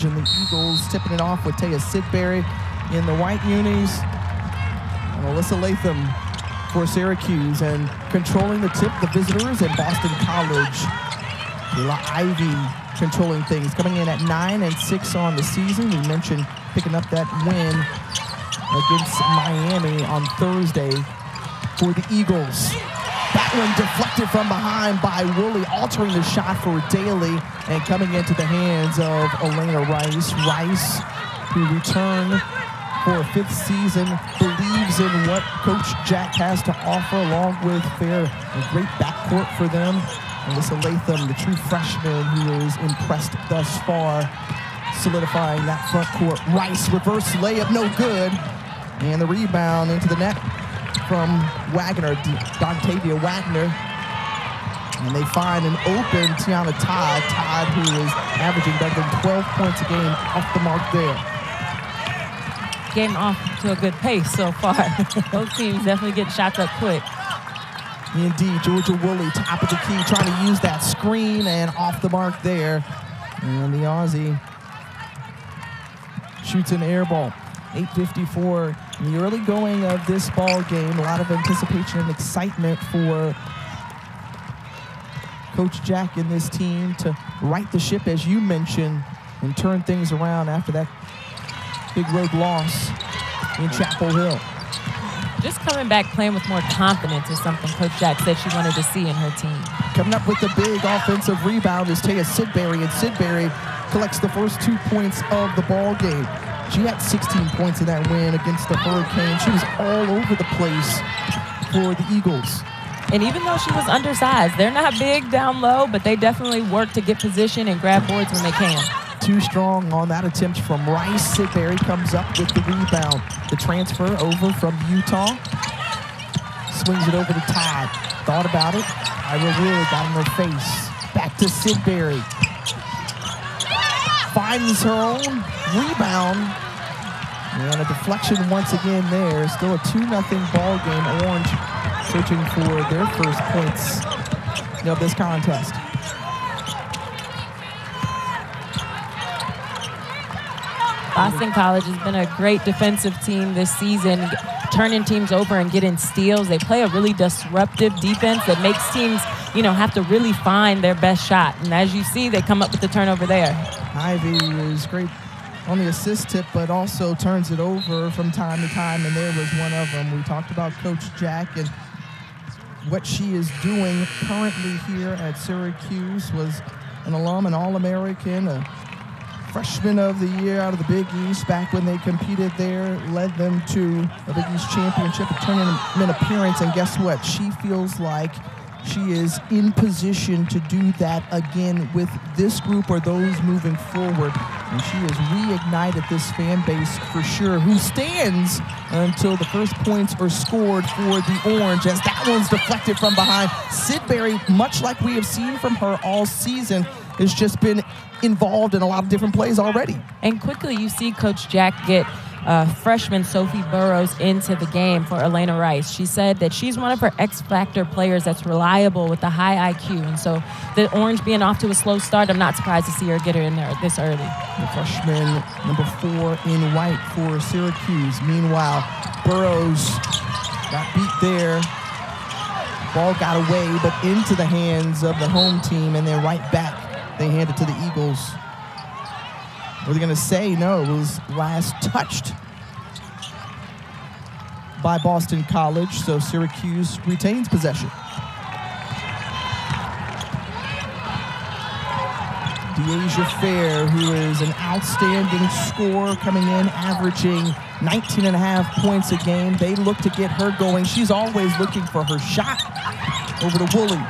And the Eagles tipping it off with Teya Sidberry in the white unis. And Alyssa Latham for Syracuse. And controlling the tip, the visitors at Boston College. Kayla Ivey controlling things. Coming in at 9-6 on the season. We mentioned picking up that win against Miami on Thursday for the Eagles. That one deflected from behind by Woolley, altering the shot for Daly, and coming into the hands of Elena Rice. Rice, who returned for a 5th season, believes in what Coach Jack has to offer, along with Fair, a great backcourt for them. Alyssa Latham, the true freshman who is impressed thus far, solidifying that front court. Rice, reverse layup, no good. And the rebound into the net from Waggoner, Dontavia Waggoner. And they find an open Tiana Todd. Todd, who is averaging better than 12 points a game, off the mark there. Getting off to a good pace so far. Both teams definitely get shots up quick. Indeed, Georgia Woolley, top of the key, trying to use that screen, and off the mark there. And the Aussie shoots an air ball. 8:54 in the early going of this ball game. A lot of anticipation and excitement for Coach Jack and this team to right the ship, as you mentioned, and turn things around after that big road loss in Chapel Hill. Just coming back playing with more confidence is something Coach Jack said she wanted to see in her team. Coming up with the big offensive rebound is Teya Sidberry, and Sidberry collects the first 2 points of the ball game. She had 16 points in that win against the Hurricanes. She was all over the place for the Eagles. And even though she was undersized, they're not big down low, but they definitely work to get position and grab boards when they can. Too strong on that attempt from Rice. Sidberry comes up with the rebound. The transfer over from Utah. Swings it over to Todd. Thought about it. Ira Wood got in her face. Back to Sidberry. Finds her own rebound. And a deflection once again there. Still a 2-0 ball game. Orange searching for their first points of this contest. Boston College has been a great defensive team this season, turning teams over and getting steals. They play a really disruptive defense that makes teams, have to really find their best shot. And as you see, they come up with the turnover there. Ivy is great on the assist tip, but also turns it over from time to time, and there was one of them. We talked about Coach Jack and what she is doing currently here at Syracuse. Was an alum, an All-American, a freshman of the year out of the Big East back when they competed there, led them to a Big East championship, a tournament appearance, and guess what? She feels like she is in position to do that again with this group or those moving forward. And she has reignited this fan base for sure, who stands until the first points are scored for the Orange, as that one's deflected from behind. Sidberry, much like we have seen from her all season, has just been involved in a lot of different plays already. And quickly you see Coach Jack get freshman Sophie Burrows into the game for Elena Rice. She said that she's one of her X-Factor players that's reliable with a high IQ. And so the Orange being off to a slow start, I'm not surprised to see her get her in there this early. The freshman, number 4 in white for Syracuse. Meanwhile, Burrows got beat there. Ball got away, but into the hands of the home team, and then right back. They hand it to the Eagles. What are they going to say? No, it was last touched by Boston College, so Syracuse retains possession. Dyaisha Fair, who is an outstanding scorer, coming in, averaging 19.5 points a game. They look to get her going. She's always looking for her shot. Over to Woolley.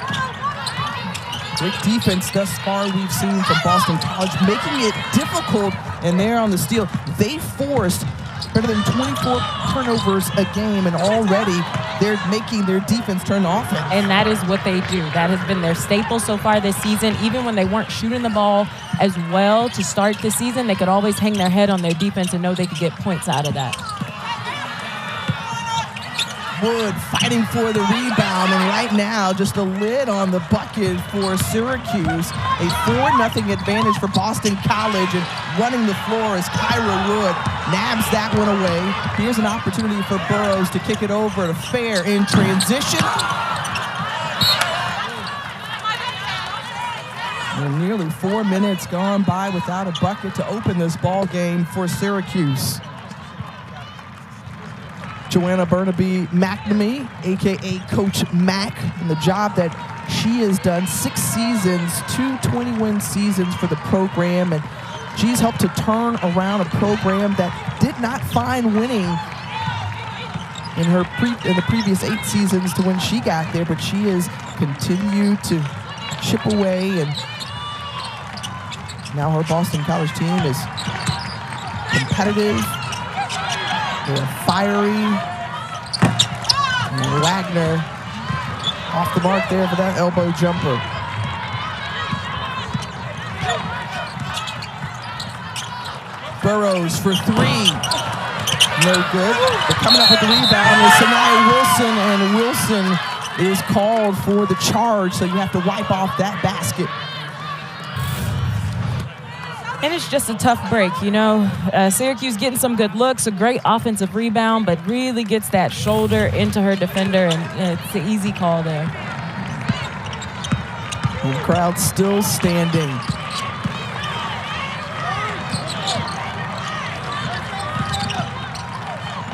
Great defense thus far we've seen from Boston College, making it difficult, and there on the steal. They forced better than 24 turnovers a game, and already they're making their defense turn to offense. And that is what they do. That has been their staple so far this season. Even when they weren't shooting the ball as well to start the season, they could always hang their head on their defense and know they could get points out of that. Wood fighting for the rebound, and right now just a lid on the bucket for Syracuse. A 4-0 advantage for Boston College, and running the floor is Kyra Wood. Nabs that one away. Here's an opportunity for Burrows to kick it over to Fair in transition. And nearly 4 minutes gone by without a bucket to open this ball game for Syracuse. Joanna Burnaby McNamee, a.k.a. Coach Mac, and the job that she has done, 6 seasons, 2 20-win seasons for the program, and she's helped to turn around a program that did not find winning in the previous 8 seasons to when she got there, but she has continued to chip away, and now her Boston College team is competitive. They're fiery. And Waggoner off the mark there for that elbow jumper. Burrows for 3. No good. But coming up with the rebound is Sanaya Wilson, and Wilson is called for the charge, so you have to wipe off that basket. And it's just a tough break, you know. Syracuse getting some good looks, a great offensive rebound, but really gets that shoulder into her defender, and it's an easy call there. And the crowd still standing.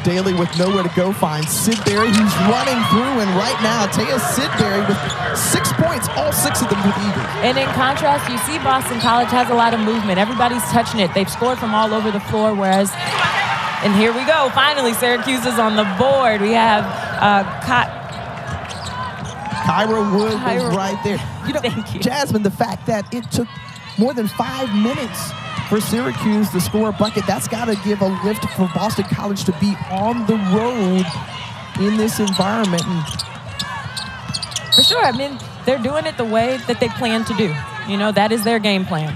Daly with nowhere to go finds Sidberry, who's running through, and right now Teya Sidberry with 6 points, all 6 of them with Eagles. And in contrast, you see Boston College has a lot of movement. Everybody's touching it. They've scored from all over the floor, whereas, and here we go, finally Syracuse is on the board. We have Kyra Wood was right there. You know, Thank you. Jasmine, the fact that it took more than 5 minutes for Syracuse to score a bucket, that's got to give a lift for Boston College to be on the road in this environment. And for sure, I mean, they're doing it the way that they plan to do. You know, that is their game plan.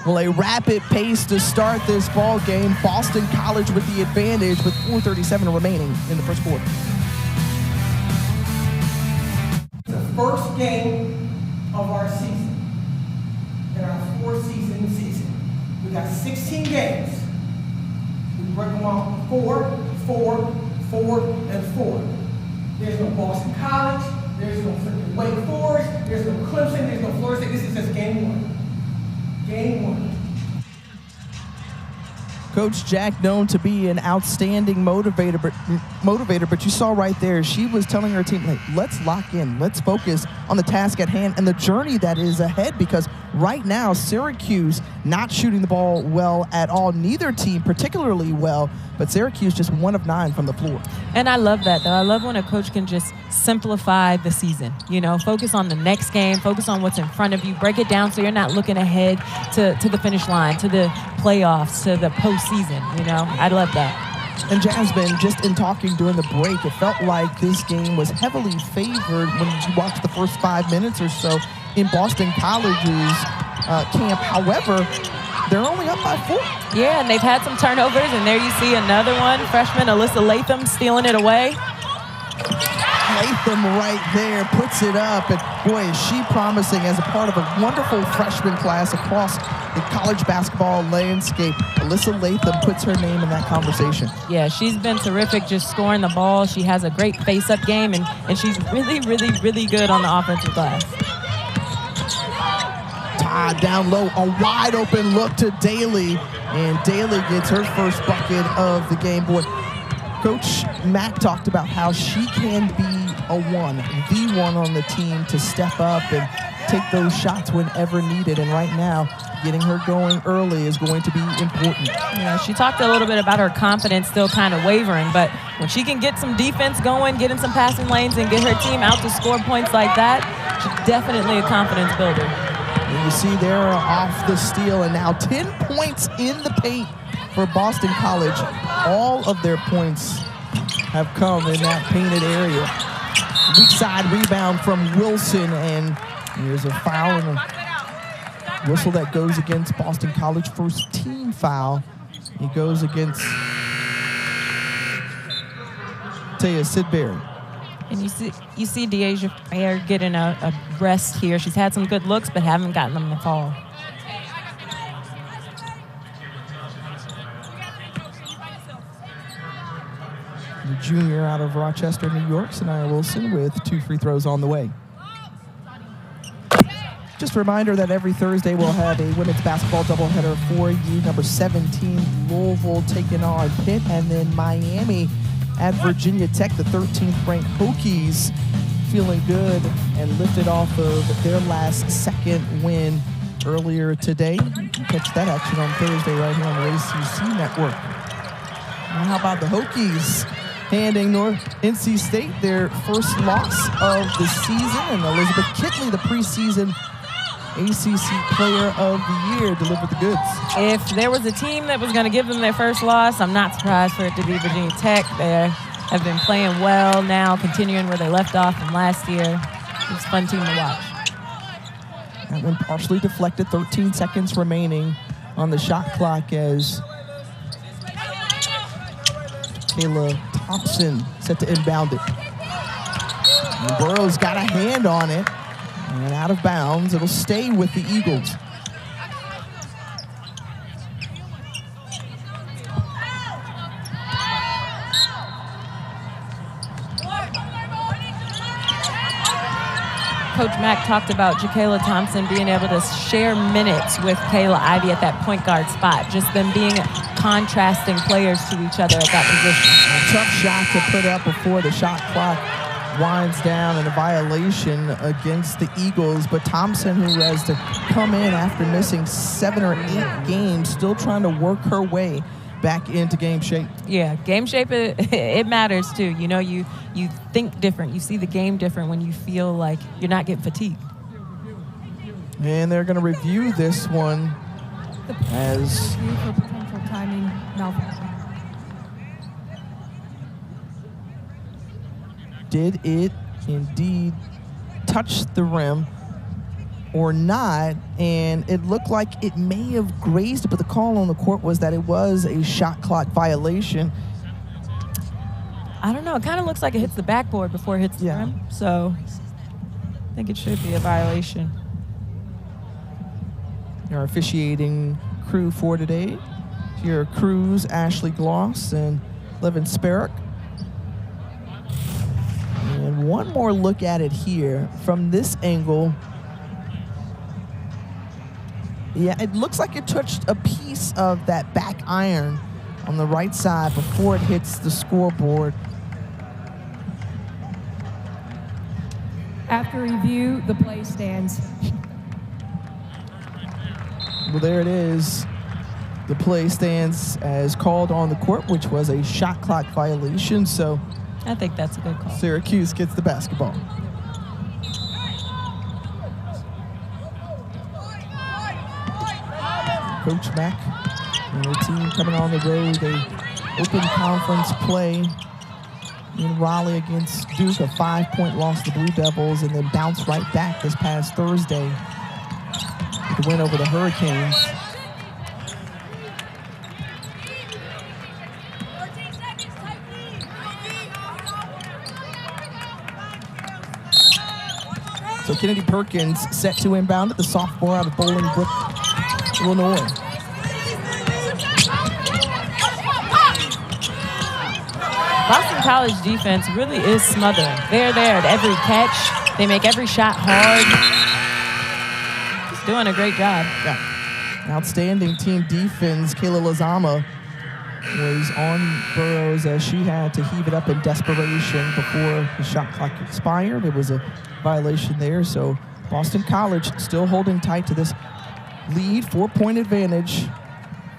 Well, a rapid pace to start this ball game. Boston College with the advantage with 4:37 remaining in the first quarter. The first game of our season. In our 4-season season. We got 16 games. We break them off 4, 4, 4, and 4. There's no Boston College. There's no freaking Wake Forest. There's no Clemson. There's no Florida State. This is just game 1. Game 1. Coach Jack, known to be an outstanding motivator, but you saw right there, she was telling her team, like, let's lock in, let's focus on the task at hand and the journey that is ahead, because right now, Syracuse not shooting the ball well at all, neither team particularly well, but Syracuse just 1 of 9 from the floor. And I love that, though. I love when a coach can just simplify the season. You know, focus on the next game, focus on what's in front of you, break it down so you're not looking ahead to the finish line, to the playoffs, to the postseason. You know, I love that. And Jasmine, just in talking during the break, it felt like this game was heavily favored when you watched the first 5 minutes or so in Boston College's camp. However, they're only up by 4. Yeah, and they've had some turnovers, and there you see another one. Freshman Alyssa Latham stealing it away. Latham right there puts it up, and boy, is she promising as a part of a wonderful freshman class across the college basketball landscape. Alyssa Latham puts her name in that conversation. Yeah, she's been terrific just scoring the ball. She has a great face-up game, and she's really, really, really good on the offensive glass. Todd down low, a wide open look to Daly, and Daly gets her first bucket of the game. Boy, Coach Mack talked about how she can be the one on the team to step up and take those shots whenever needed. And right now, getting her going early is going to be important. Yeah, she talked a little bit about her confidence still kind of wavering, but when she can get some defense going, get in some passing lanes, and get her team out to score points like that, she's definitely a confidence builder. And you see they're off the steal, and now 10 points in the paint for Boston College. All of their points have come in that painted area. Weak side rebound from Wilson, and there's a foul and a whistle that goes against Boston College. First team foul. It goes against Teya Sidberry. And you see Dyaisha Fair getting a rest here. She's had some good looks, but haven't gotten them to fall. The junior out of Rochester, New York, Sanaya Wilson, with 2 free throws on the way. Just a reminder that every Thursday we'll have a women's basketball doubleheader for you. Number 17, Louisville taking on Pitt, and then Miami at Virginia Tech, the 13th ranked Hokies, feeling good and lifted off of their last second win earlier today. You can catch that action on Thursday right here on the ACC network. And how about the Hokies handing NC State their first loss of the season, and Elizabeth Kitley, the preseason ACC Player of the Year, delivered the goods. If there was a team that was going to give them their first loss, I'm not surprised for it to be Virginia Tech. They have been playing well now, continuing where they left off from last year. It's a fun team to watch. That one partially deflected, 13 seconds remaining on the shot clock as Kayla Thompson set to inbound it. And Burrows got a hand on it. And out of bounds, it'll stay with the Eagles. Coach Mack talked about Ja'Kayla Thompson being able to share minutes with Kayla Ivey at that point guard spot, just them being contrasting players to each other at that position. A tough shot to put up before the shot clock winds down, and a violation against the Eagles. But Thompson, who has to come in after missing 7 or 8 games, still trying to work her way back into game shape. Yeah, game shape, it matters too. You know, you think different. You see the game different when you feel like you're not getting fatigued. And they're going to review this one as for potential timing malfunction. did it indeed touch the rim or not, and it looked like it may have grazed it, but the call on the court was that it was a shot clock violation. I don't know. It kind of looks like it hits the backboard before it hits the rim, so I think it should be a violation. Our officiating crew for today, here Cruz, Ashley Gloss, and Levin Sparrock. And one more look at it here from this angle. Yeah, it looks like it touched a piece of that back iron on the right side before it hits the scoreboard. After review, the play stands. Well, there it is. The play stands as called on the court, which was a shot clock violation. So I think that's a good call. Syracuse gets the basketball. Coach Mack and the team coming on the road. They open conference play in Raleigh against Duke, a 5-point loss to the Blue Devils, and then bounce right back this past Thursday with the win over the Hurricanes. So Kennedy Perkins set to inbound it, the sophomore out of Bolingbrook, Illinois. Boston College defense really is smothering. They're there at every catch. They make every shot hard. Just doing a great job. Yeah. Outstanding team defense. Kayla Lozama was on Burrows as she had to heave it up in desperation before the shot clock expired. It was a violation there, so Boston College still holding tight to this lead, 4-point advantage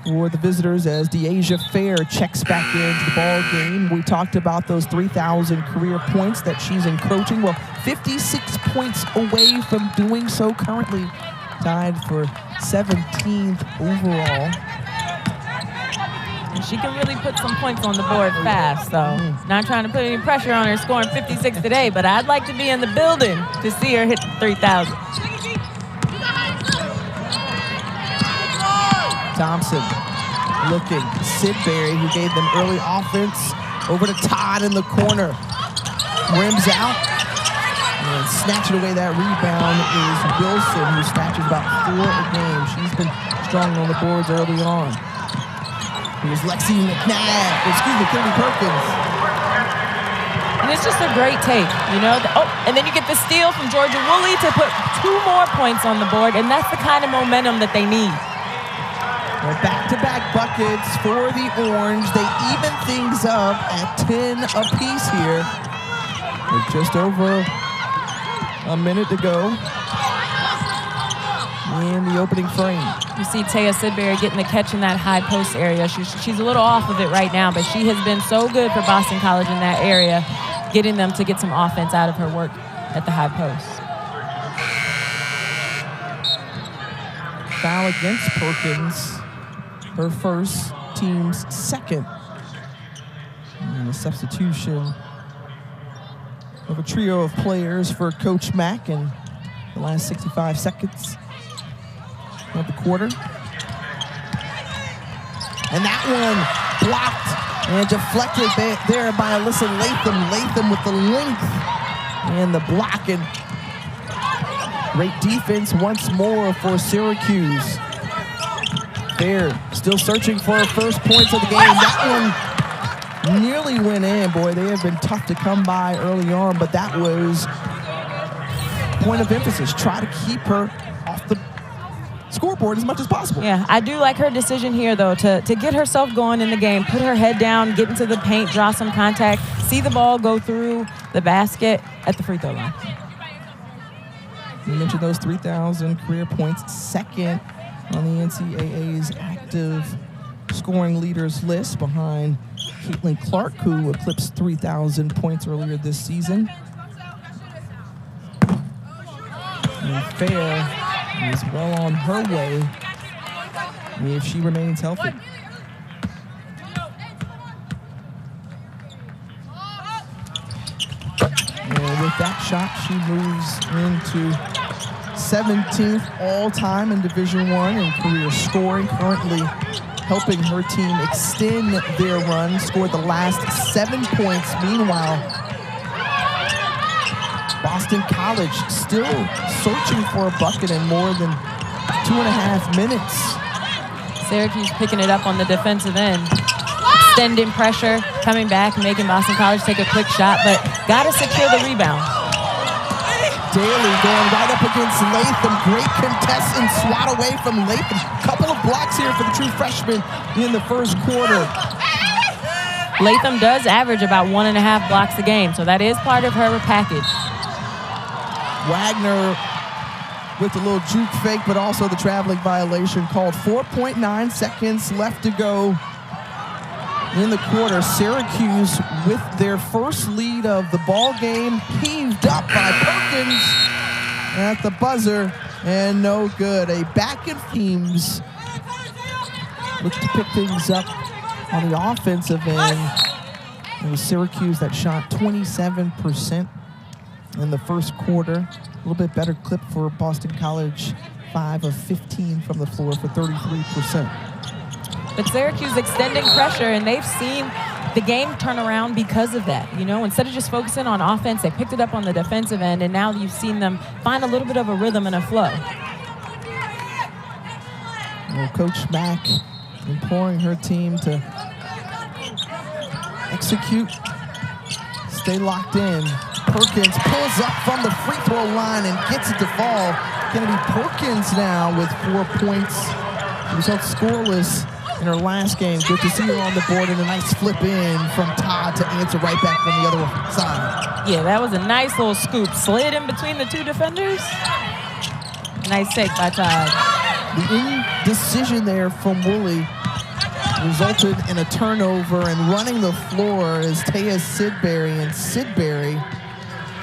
for the visitors as Dyaisha Fair checks back into the ball game. We talked about those 3,000 career points that she's encroaching. Well, 56 points away from doing so currently, tied for 17th overall. And she can really put some points on the board fast, so not trying to put any pressure on her scoring 56 today, but I'd like to be in the building to see her hit 3,000. Thompson looking. Sidberry, who gave them early offense, Over to Todd in the corner. Rims out. And snatching away that rebound is Wilson, who snatches about 4 a game. She's been strong on the boards early on. Here's Lexi Kennedy Perkins. And it's just a great take, you know? And then you get the steal from Georgia Woolley to put 2 more points on the board, and that's the kind of momentum that they need. Well, back-to-back buckets for the Orange. They even things up at 10 apiece here. With just over a minute to go in the opening frame. You see Teya Sidberry getting the catch in that high post area. She's a little off of it right now, but she has been so good for Boston College in that area, getting them to get some offense out of her work at the high post. Foul against Perkins, her first, team's second. And a substitution of a trio of players for Coach Mack in the last 65 seconds of the quarter. And that one blocked and deflected there by Alyssa Latham. Latham with the length and the block, and great defense once more for Syracuse. Fair still searching for her first points of the game. That one nearly went in. Boy, they have been tough to come by early on, but that was point of emphasis. Try to keep her off the scoreboard as much as possible. Yeah, I do like her decision here, though, to get herself going in the game, put her head down, get into the paint, draw some contact, see the ball go through the basket at the free throw line. You mentioned those 3,000 career points, second on the NCAA's active scoring leaders list behind Caitlin Clark, who eclipsed 3,000 points earlier this season. And Fair is well on her way if she remains healthy. And with that shot, she moves into 17th all-time in Division I in career scoring, currently helping her team extend their run, scored the last 7 points. Meanwhile, Boston College still searching for a bucket in more than 2.5 minutes. Syracuse picking it up on the defensive end. Extending pressure, coming back, making Boston College take a quick shot, but got to secure the rebound. Daly going right up against Latham. Great contest and swat away from Latham. Couple of blocks here for the true freshman in the first quarter. Latham does average about 1.5 blocks a game, so that is part of her package. Waggoner with the little juke fake, but also the traveling violation called. 4.9 seconds left to go in the quarter. Syracuse with their first lead of the ball game, heaved up by Perkins at the buzzer, and no good. A back and teams look to pick things up on the offensive end. It was Syracuse that shot 27% in the first quarter. A little bit better clip for Boston College, 5 of 15 from the floor for 33%. But Syracuse extending pressure, and they've seen the game turn around because of that. You know, instead of just focusing on offense, they picked it up on the defensive end, and now you've seen them find a little bit of a rhythm and a flow. Well, Coach Mack imploring her team to execute, stay locked in. Perkins pulls up from the free throw line and gets it to fall. Kennedy Perkins now with 4 points. She was held scoreless in her last game. Good to see her on the board, and a nice flip in from Todd to answer right back from the other side. Yeah, that was a nice little scoop. Slid in between the two defenders. Nice take by Todd. The indecision there from Woolley resulted in a turnover, and running the floor is Teya Sidberry, and Sidberry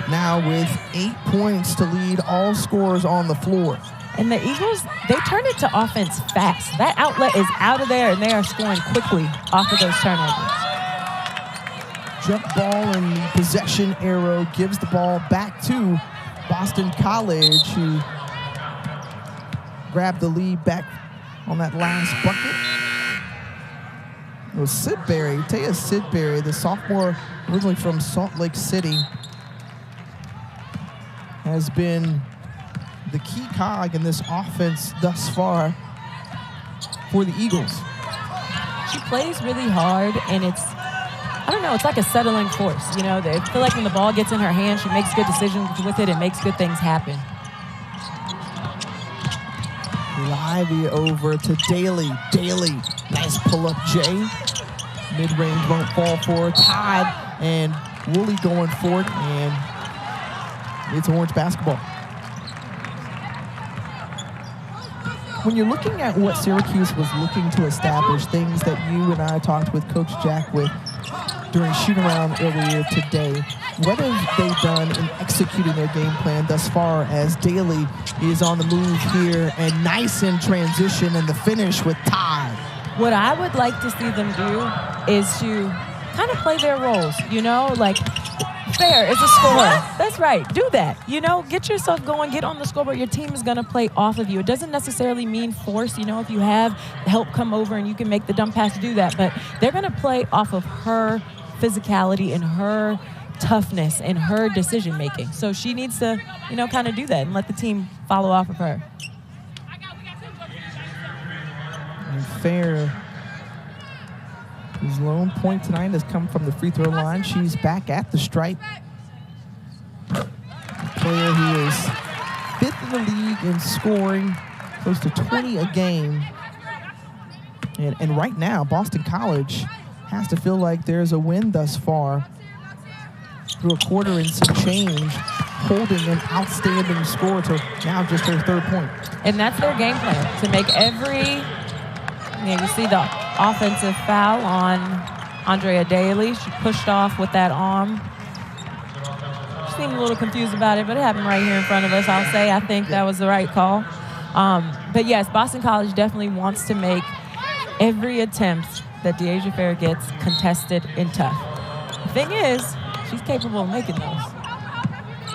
now with 8 points to lead all scorers on the floor. And the Eagles, they turn it to offense fast. That outlet is out of there, and they are scoring quickly off of those turnovers. Jump ball, and the possession arrow gives the ball back to Boston College, who grabbed the lead back on that last bucket. It was Sidberry, Teya Sidberry, the sophomore originally from Salt Lake City, has been the key cog in this offense thus far for the Eagles. She plays really hard, and I don't know, it's like a settling force. You know, they feel like when the ball gets in her hand, she makes good decisions with it and makes good things happen. Lively over to Daly. Daly, nice pull-up J. Mid-range won't fall for her. Todd and Woolley going for it, and it's Orange basketball. When you're looking at what Syracuse was looking to establish, things that you and I talked with Coach Jack with during shoot-around earlier today, what have they done in executing their game plan thus far as Daly is on the move here and nice in transition and the finish with Todd? What I would like to see them do is to kind of play their roles, you know, like Fair is a scorer. That's right. Do that. You know, get yourself going, get on the scoreboard. Your team is going to play off of you. It doesn't necessarily mean force. You know, if you have help come over and you can make the dump pass, do that. But they're going to play off of her physicality and her toughness and her decision making. So she needs to, you know, kind of do that and let the team follow off of her. And Fair, his lone point tonight has come from the free throw line. She's back at the stripe. A player who is 5th in the league in scoring, close to 20 a game. And right now, Boston College has to feel like there's a win thus far through a quarter and some change, holding an outstanding score to now just her 3rd point. And that's their game plan, to make every, you see the offensive foul on Andrea Daly. She pushed off with that arm. She seemed a little confused about it, but it happened right here in front of us, I'll say. I think that was the right call. But yes, Boston College definitely wants to make every attempt that Dyaisha Fair gets contested and tough. The thing is, she's capable of making those.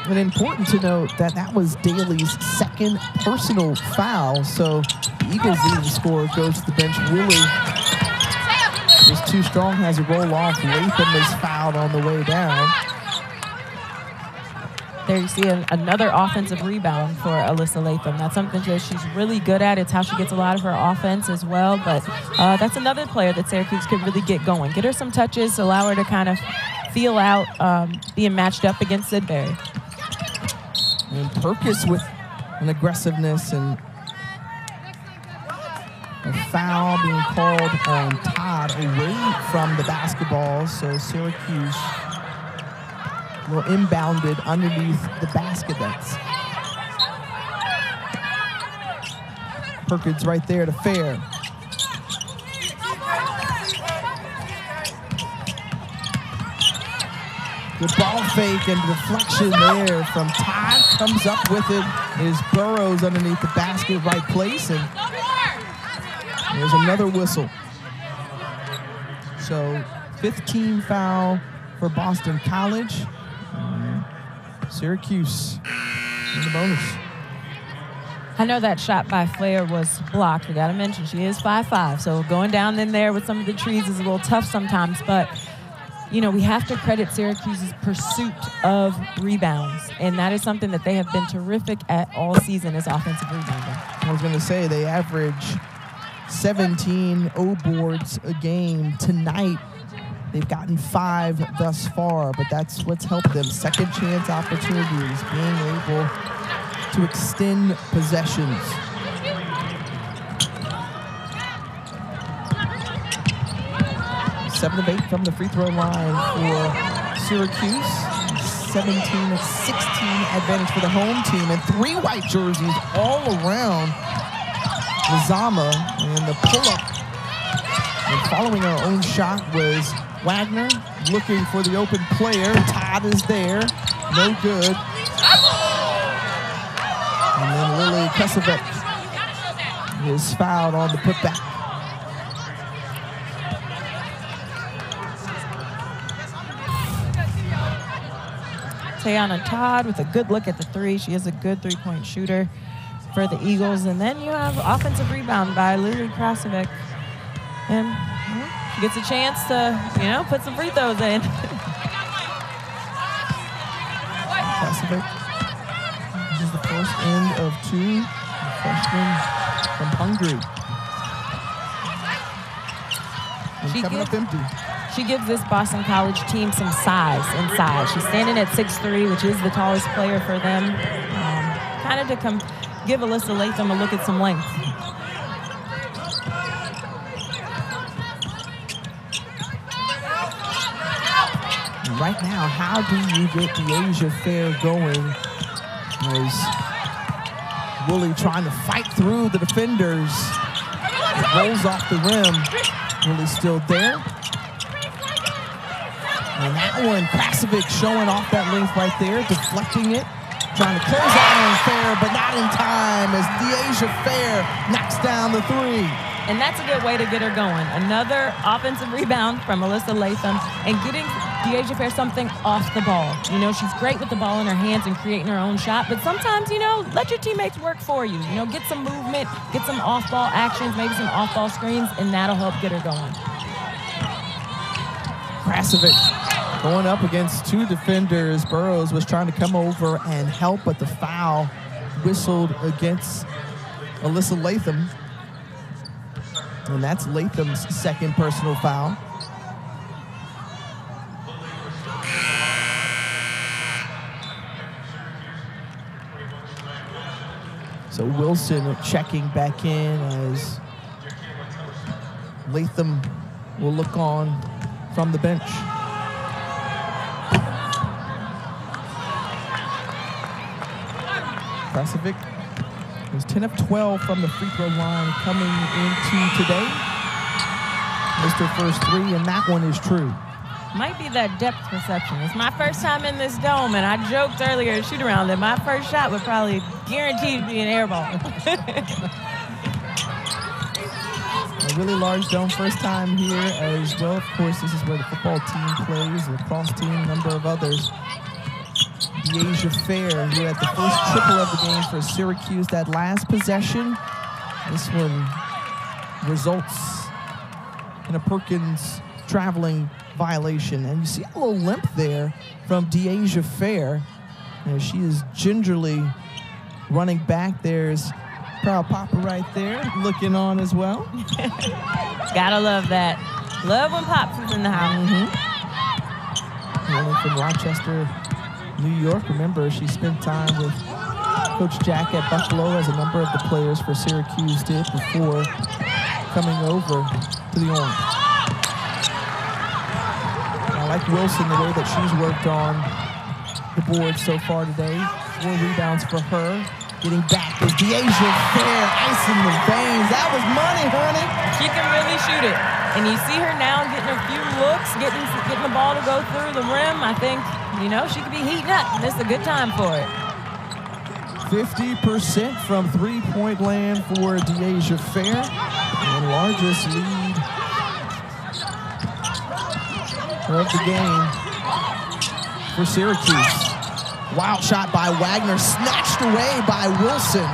And important to note that that was Daly's 2nd personal foul, so the Eagles' leading scorer goes to the bench. Woolley is too strong, has a roll off. Latham is fouled on the way down. There you see another offensive rebound for Alyssa Latham. That's something that she's really good at. It's how she gets a lot of her offense as well. But that's another player that Syracuse could really get going. Get her some touches, allow her to kind of feel out being matched up against Sidberry. And Perkis with an aggressiveness and a foul being called on Todd away from the basketball. So Syracuse will inbounded underneath the basket. That's Perkins right there to Fair. Good ball fake and deflection there from Todd. Comes up with it is Burrows underneath the basket, right place, and there's another whistle. So 5th team foul for Boston College. Syracuse in the bonus. I know that shot by Flair was blocked. We got to mention she is 5'5", so going down in there with some of the trees is a little tough sometimes, but you know, we have to credit Syracuse's pursuit of rebounds, and that is something that they have been terrific at all season is offensive rebounding. I was going to say they average 17 O-boards a game. Tonight, they've gotten 5 thus far, but that's what's helped them. Second chance opportunities, being able to extend possessions. Seven of 8 from the free throw line for Syracuse. 17-16 advantage for the home team, and 3 white jerseys all around Lazama, and the pull-up and following our own shot was Waggoner looking for the open player. Todd is there, no good. And then Lily Kusovic is fouled on the putback. Tayana Todd with a good look at the 3. She is a good 3-point shooter for the Eagles. And then you have offensive rebound by Lily Krasovic. And she gets a chance to, put some free throws in. Pacific. This is the first end of 2. The freshman from Hungary. And coming up empty. She gives this Boston College team some size inside. She's standing at 6'3", which is the tallest player for them. Kind of to give Alyssa Latham a look at some length. Right now, how do you get Dyaisha Fair going? As Woolley trying to fight through the defenders. It rolls off the rim. Woolley's still there. And that one, Krasovic showing off that length right there, deflecting it. Trying to close out on Fair, but not in time as Dyaisha Fair knocks down the 3. And that's a good way to get her going. Another offensive rebound from Alyssa Latham and getting Dyaisha Fair something off the ball. She's great with the ball in her hands and creating her own shot, but sometimes, let your teammates work for you. Get some movement, get some off-ball actions, maybe some off-ball screens, and that'll help get her going. Krasovic going up against 2 defenders. Burrows was trying to come over and help, but the foul whistled against Alyssa Latham. And that's Latham's second personal foul. So Wilson checking back in as Latham will look on from the bench. Krasovic was 10 of 12 from the free throw line coming into today. Missed her first 3, and that one is true. Might be that depth perception. It's my first time in this dome, and I joked earlier at shoot-around that my first shot would probably guaranteed be an air ball. A really large dome, first time here as well. Of course, this is where the football team plays, the lacrosse team, a number of others. Dyaisha Fair, who had the first triple of the game for Syracuse. That last possession, this one results in a Perkins traveling violation. And you see a little limp there from Dyaisha Fair. She is gingerly running back. There's Proud Papa right there looking on as well. Gotta love that. Love when Pops is in the house. Running from Rochester, New York. Remember, she spent time with Coach Jack at Buffalo, as a number of the players for Syracuse did before coming over to the Orange. I like Wilson, the way that she's worked on the board so far today. 4 rebounds for her. Getting back is Dyaisha Fair, icing the veins. That was money, honey. She can really shoot it. And you see her now getting a few looks, getting the ball to go through the rim. I think, she could be heating up. This is a good time for it. 50% from three-point land for Dyaisha Fair. And largest lead of the game for Syracuse. Wild shot by Waggoner, snatched away by Wilson.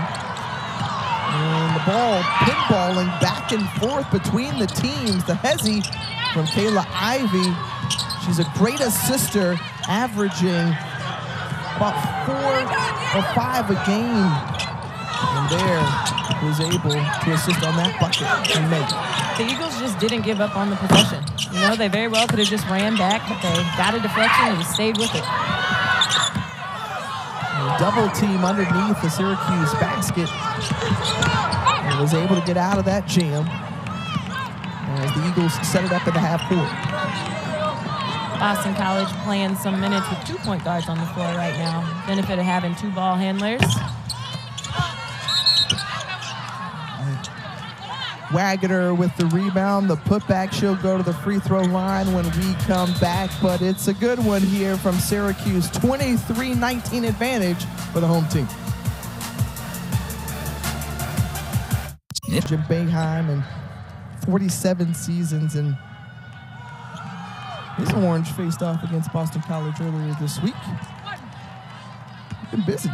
And the ball pinballing back and forth between the teams. The hezzy from Kayla Ivey. She's a great assister, averaging about 4 or 5 a game. And there was able to assist on that bucket and make it. The Eagles just didn't give up on the possession. They very well could have just ran back, but they got a deflection and just stayed with it. Double team underneath the Syracuse basket, and was able to get out of that jam as the Eagles set it up in the half court. Boston College playing some minutes with 2 point guards on the floor right now. Benefit of having 2 ball handlers. Waggoner with the rebound, the putback. She'll go to the free throw line when we come back, but it's a good one here from Syracuse. 23-19 advantage for the home team. Jim Boeheim and 47 seasons, and his Orange faced off against Boston College earlier this week. Been busy.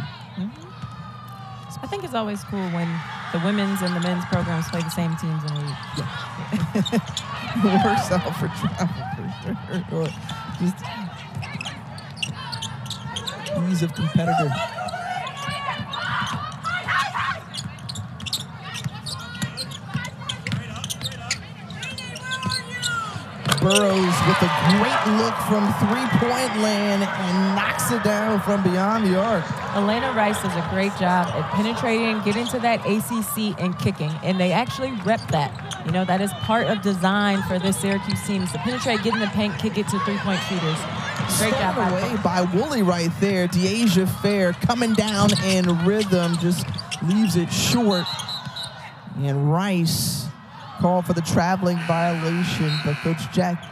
I think it's always cool when the women's and the men's programs play the same teams in a week. Yeah. Works out for travel for sure. Just ease of competitor. Burrows with a great look from three-point land and knocks it down from beyond the arc. Elena Rice does a great job at penetrating, getting to that ACC and kicking, and they actually rep that. You know, that is part of design for this Syracuse team, is to penetrate, get in the paint, kick it to three-point shooters. Great job. Away by Woolley right there. Dyaisha Fair coming down in rhythm, just leaves it short. And Rice called for the traveling violation, but Coach Jack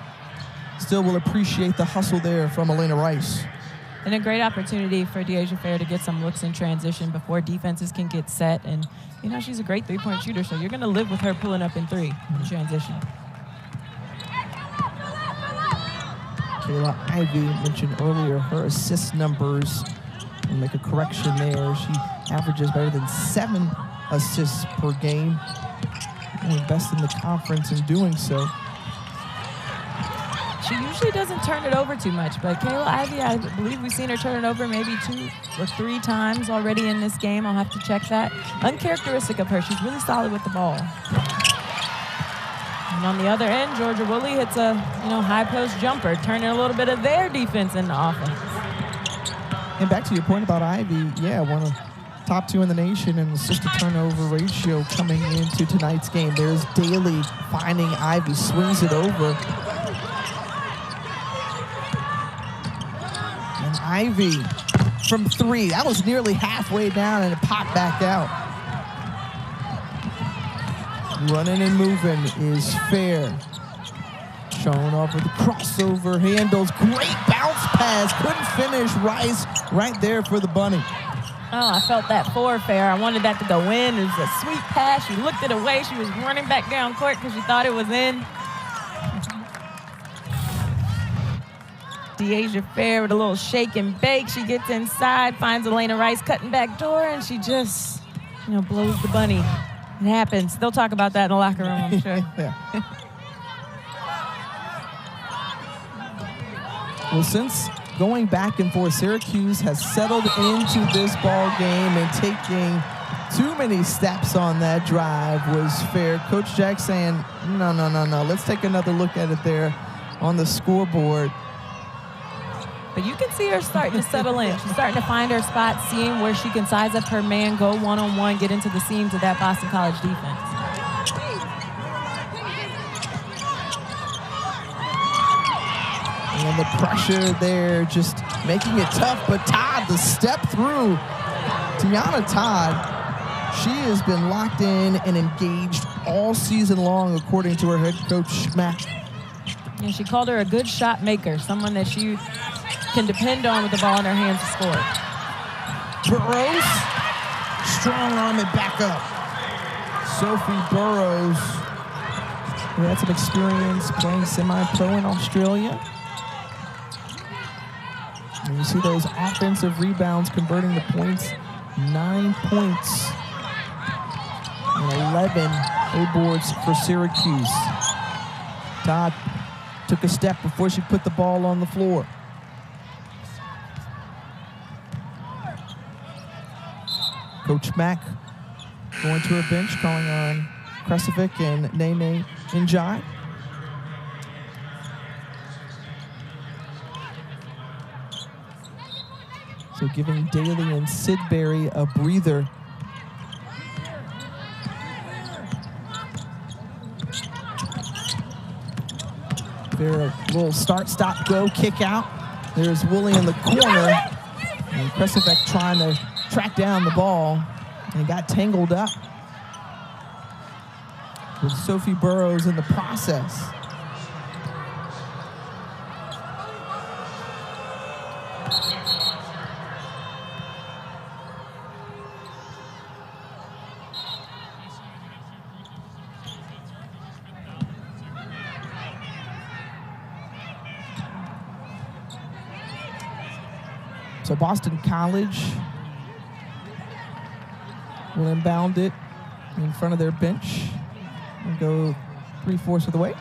still will appreciate the hustle there from Elena Rice. And a great opportunity for Dyaisha Fair to get some looks in transition before defenses can get set. And, you know, she's a great three-point shooter, so you're going to live with her pulling up in three in transition. Kayla Ivey mentioned earlier her assist numbers. I'll make a correction there. She averages better than 7 assists per game. Only best in the conference in doing so. She usually doesn't turn it over too much, but Kayla Ivey, I believe we've seen her turn it over maybe 2 or 3 times already in this game. I'll have to check that. Uncharacteristic of her, she's really solid with the ball. And on the other end, Georgia Woolley hits a high post jumper, turning a little bit of their defense into offense. And back to your point about Ivey, yeah, one of the top 2 in the nation in assist-to-turnover ratio coming into tonight's game. There's Daly finding Ivey, swings it over. And Ivey from 3. That was nearly halfway down, and it popped back out. Running and moving is Fair. Showing off with the crossover handles. Great bounce pass. Couldn't finish. Rice right there for the bunny. Oh, I felt that for Fair. I wanted that to go in. It was a sweet pass. She looked it away. She was running back down court because she thought it was in. Dyaisha Fair with a little shake and bake. She gets inside, finds Elena Rice cutting back door, and she just, blows the bunny. It happens. They'll talk about that in the locker room, I'm sure. Well, since going back and forth, Syracuse has settled into this ball game, and taking too many steps on that drive was Fair. Coach Jack saying, no. Let's take another look at it there on the scoreboard. But you can see her starting to settle in. She's starting to find her spot, seeing where she can size up her man, go one-on-one, get into the seams of that Boston College defense. And the pressure there, just making it tough. But Todd, the step through. Tiana Todd, she has been locked in and engaged all season long, according to her head coach, Matt. And she called her a good shot maker, someone that she can depend on with the ball in her hands to score. Burrows, strong arm it back up. Sophie Burrows, who had some experience playing semi-pro in Australia. And you see those offensive rebounds converting the points. 9 points and 11 boards for Syracuse. Todd took a step before she put the ball on the floor. Coach Mack going to her bench, calling on Kresovic and Nene Njai. So giving Daly and Sidberry a breather. There, a little start, stop, go, kick out. There's Woolley in the corner. And Kresovic trying to track down the ball and got tangled up with Sophie Burrows in the process. So Boston College will inbound it in front of their bench and go 3/4 of the way.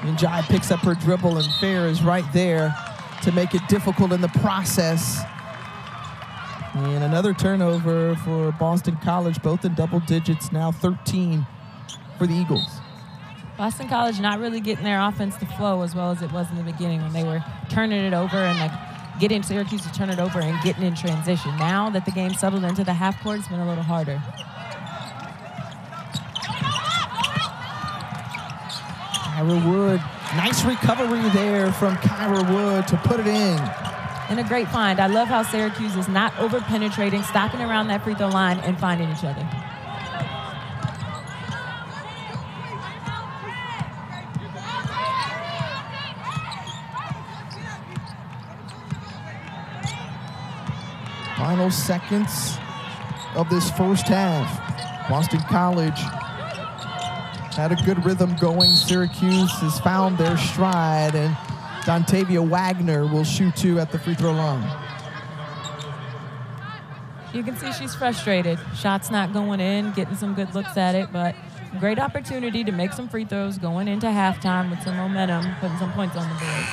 And Jai picks up her dribble, and Fair is right there to make it difficult in the process. And another turnover for Boston College, both in double digits, now 13 for the Eagles. Boston College not really getting their offense to flow as well as it was in the beginning when they were turning it over and getting Syracuse to turn it over and getting in transition. Now that the game settled into the half court, it's been a little harder. Kyra Wood, nice recovery there from Kyra Wood to put it in. And a great find. I love how Syracuse is not over-penetrating, stopping around that free throw line and finding each other. Final seconds of this first half. Boston College had a good rhythm going. Syracuse has found their stride, and Dontavia Waggoner will shoot 2 at the free throw line. You can see she's frustrated. Shots not going in, getting some good looks at it, but great opportunity to make some free throws going into halftime with some momentum, putting some points on the board.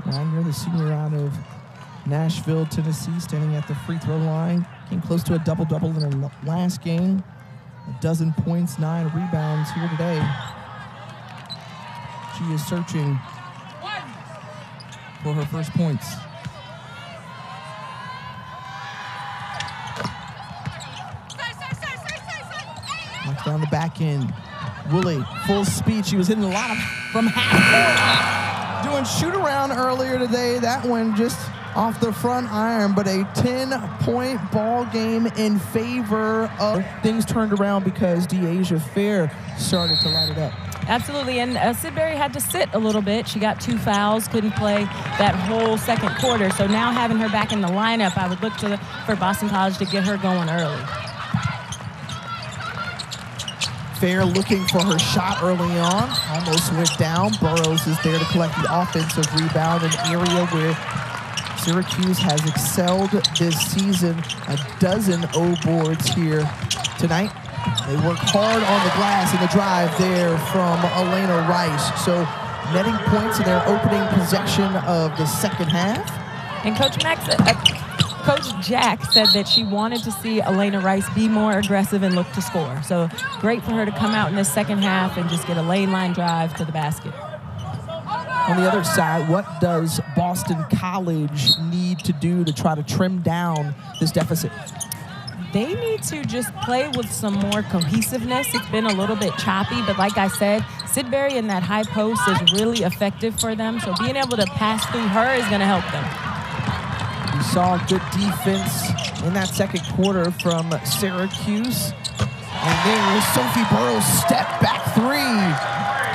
Waggoner, the senior out of Nashville, Tennessee, standing at the free throw line. Came close to a double-double in her last game. 12 points, 9 rebounds here today. She is searching for her first points. Knocks down the back end. Woolley, full speed. She was hitting a lot from half court. Doing shoot around earlier today. That one just off the front iron, but a 10-point ball game in favor of. Things turned around because Dyaisha Fair started to light it up. Absolutely, and Sidberry had to sit a little bit. She got 2 fouls, couldn't play that whole second quarter. So now having her back in the lineup, I would look for Boston College to get her going early. Fair looking for her shot early on, almost went down. Burrows is there to collect the offensive rebound, an area where Syracuse has excelled this season. 12 O boards here tonight. They work hard on the glass in the drive there from Elena Rice. So netting points in their opening possession of the second half. And Coach Jack said that she wanted to see Elena Rice be more aggressive and look to score. So great for her to come out in the second half and just get a lane line drive to the basket. On the other side, what does Boston College need to do to try to trim down this deficit? They need to just play with some more cohesiveness. It's been a little bit choppy, but like I said, Sidberry in that high post is really effective for them. So being able to pass through her is going to help them. We saw good defense in that second quarter from Syracuse. And then Sophie Burrows step back 3.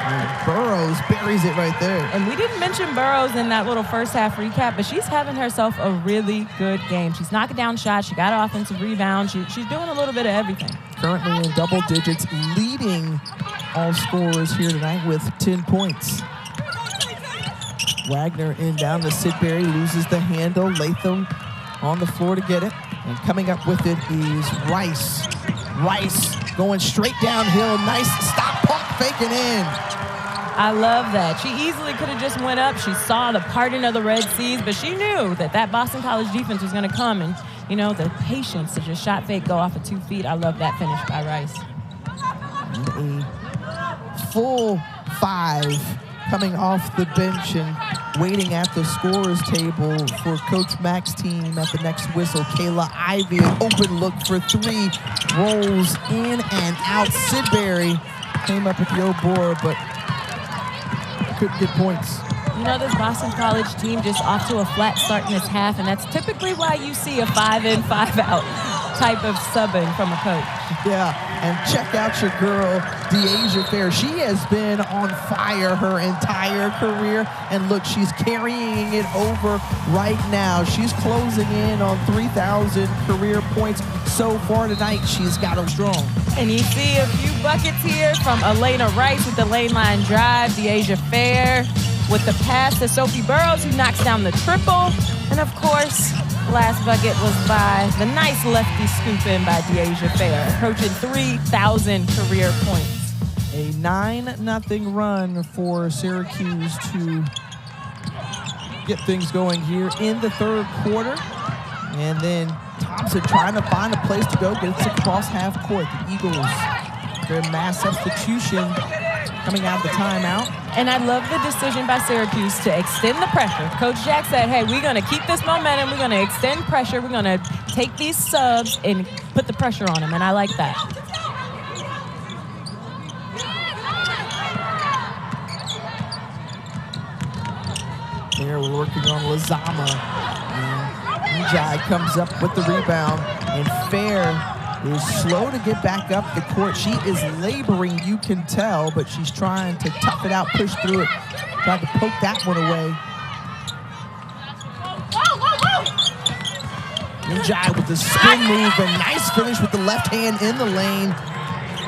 And Burrows buries it right there. And we didn't mention Burrows in that little first half recap, but she's having herself a really good game. She's knocking down shots. She got an offensive rebound. She's doing a little bit of everything. Currently in double digits, leading all scorers here tonight with 10 points. Waggoner in down to Sidberry, loses the handle. Latham on the floor to get it. And coming up with it is Rice. Rice going straight downhill. Nice stop, pump faking in. I love that. She easily could have just went up. She saw the parting of the Red Seas, but she knew that Boston College defense was going to come. And, you know, the patience to just shot fake, go off of 2 feet. I love that finish by Rice. And a full 5 coming off the bench and waiting at the scorer's table for Coach Mack's team at the next whistle. Kayla Ivey, an open look for 3, rolls in and out. Sidberry came up with the O board, but couldn't get points. You know, this Boston College team just off to a flat start in this half, and that's typically why you see a 5-in, 5-out type of subbing from a coach. Yeah, and check out your girl, Dyaisha Fair. She has been on fire her entire career, and look, she's carrying it over right now. She's closing in on 3,000 career points so far tonight. She's got them strong. And you see a few buckets here from Elena Rice with the lane line drive, Dyaisha Fair with the pass to Sophie Burrows, who knocks down the triple. And of course, last bucket was by the nice lefty scoop in by Dyaisha Fair, approaching 3,000 career points. A 9-0 run for Syracuse to get things going here in the third quarter. And then Thompson trying to find a place to go, gets across half court. The Eagles, their mass substitution coming out of the timeout. And I love the decision by Syracuse to extend the pressure. Coach Jack said, hey, we're going to keep this momentum. We're going to extend pressure. We're going to take these subs and put the pressure on them. And I like that. There we're working on Lazama. Njai comes up with the rebound. And Fair is slow to get back up the court. She is laboring, you can tell, but she's trying to tough it out, push through it, trying to poke that one away. Njai with the spin move, a nice finish with the left hand in the lane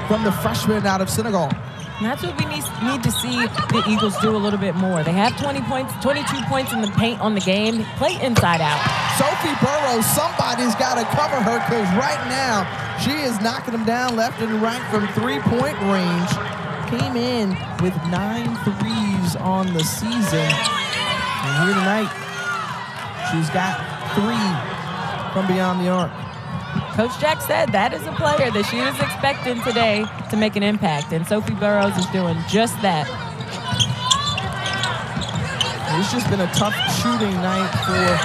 from the freshman out of Senegal. And that's what we need to see the Eagles do a little bit more. They have 20 points, 22 points in the paint on the game. Play inside out. Sophie Burrows, somebody's got to cover her because right now she is knocking them down left and right from three-point range. Came in with 9 threes on the season. And here tonight, she's got 3 from beyond the arc. Coach Jack said that is a player that she was expecting today to make an impact, and Sophie Burrows is doing just that. It's just been a tough shooting night for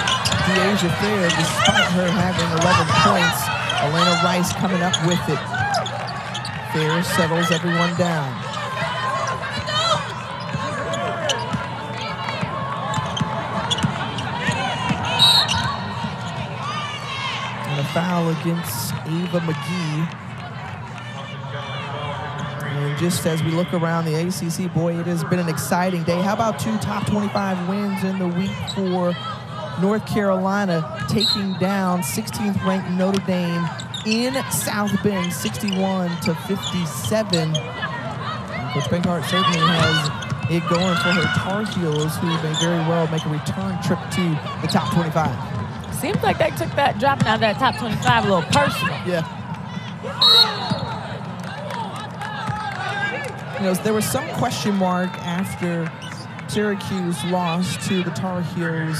Dyaisha Fair, despite her having 11 points. Elena Rice coming up with it. Fair settles everyone down. Foul against Ava McGee. And just as we look around the ACC, boy, it has been an exciting day. How about 2 top 25 wins in the week for North Carolina, taking down 16th ranked Notre Dame in South Bend, 61-57. Coach Benghart certainly has it going for her Tar Heels, who may very well make a return trip to the top 25. Seems like they took that dropping out of that top 25 a little personal. Yeah. You know, there was some question mark after Syracuse lost to the Tar Heels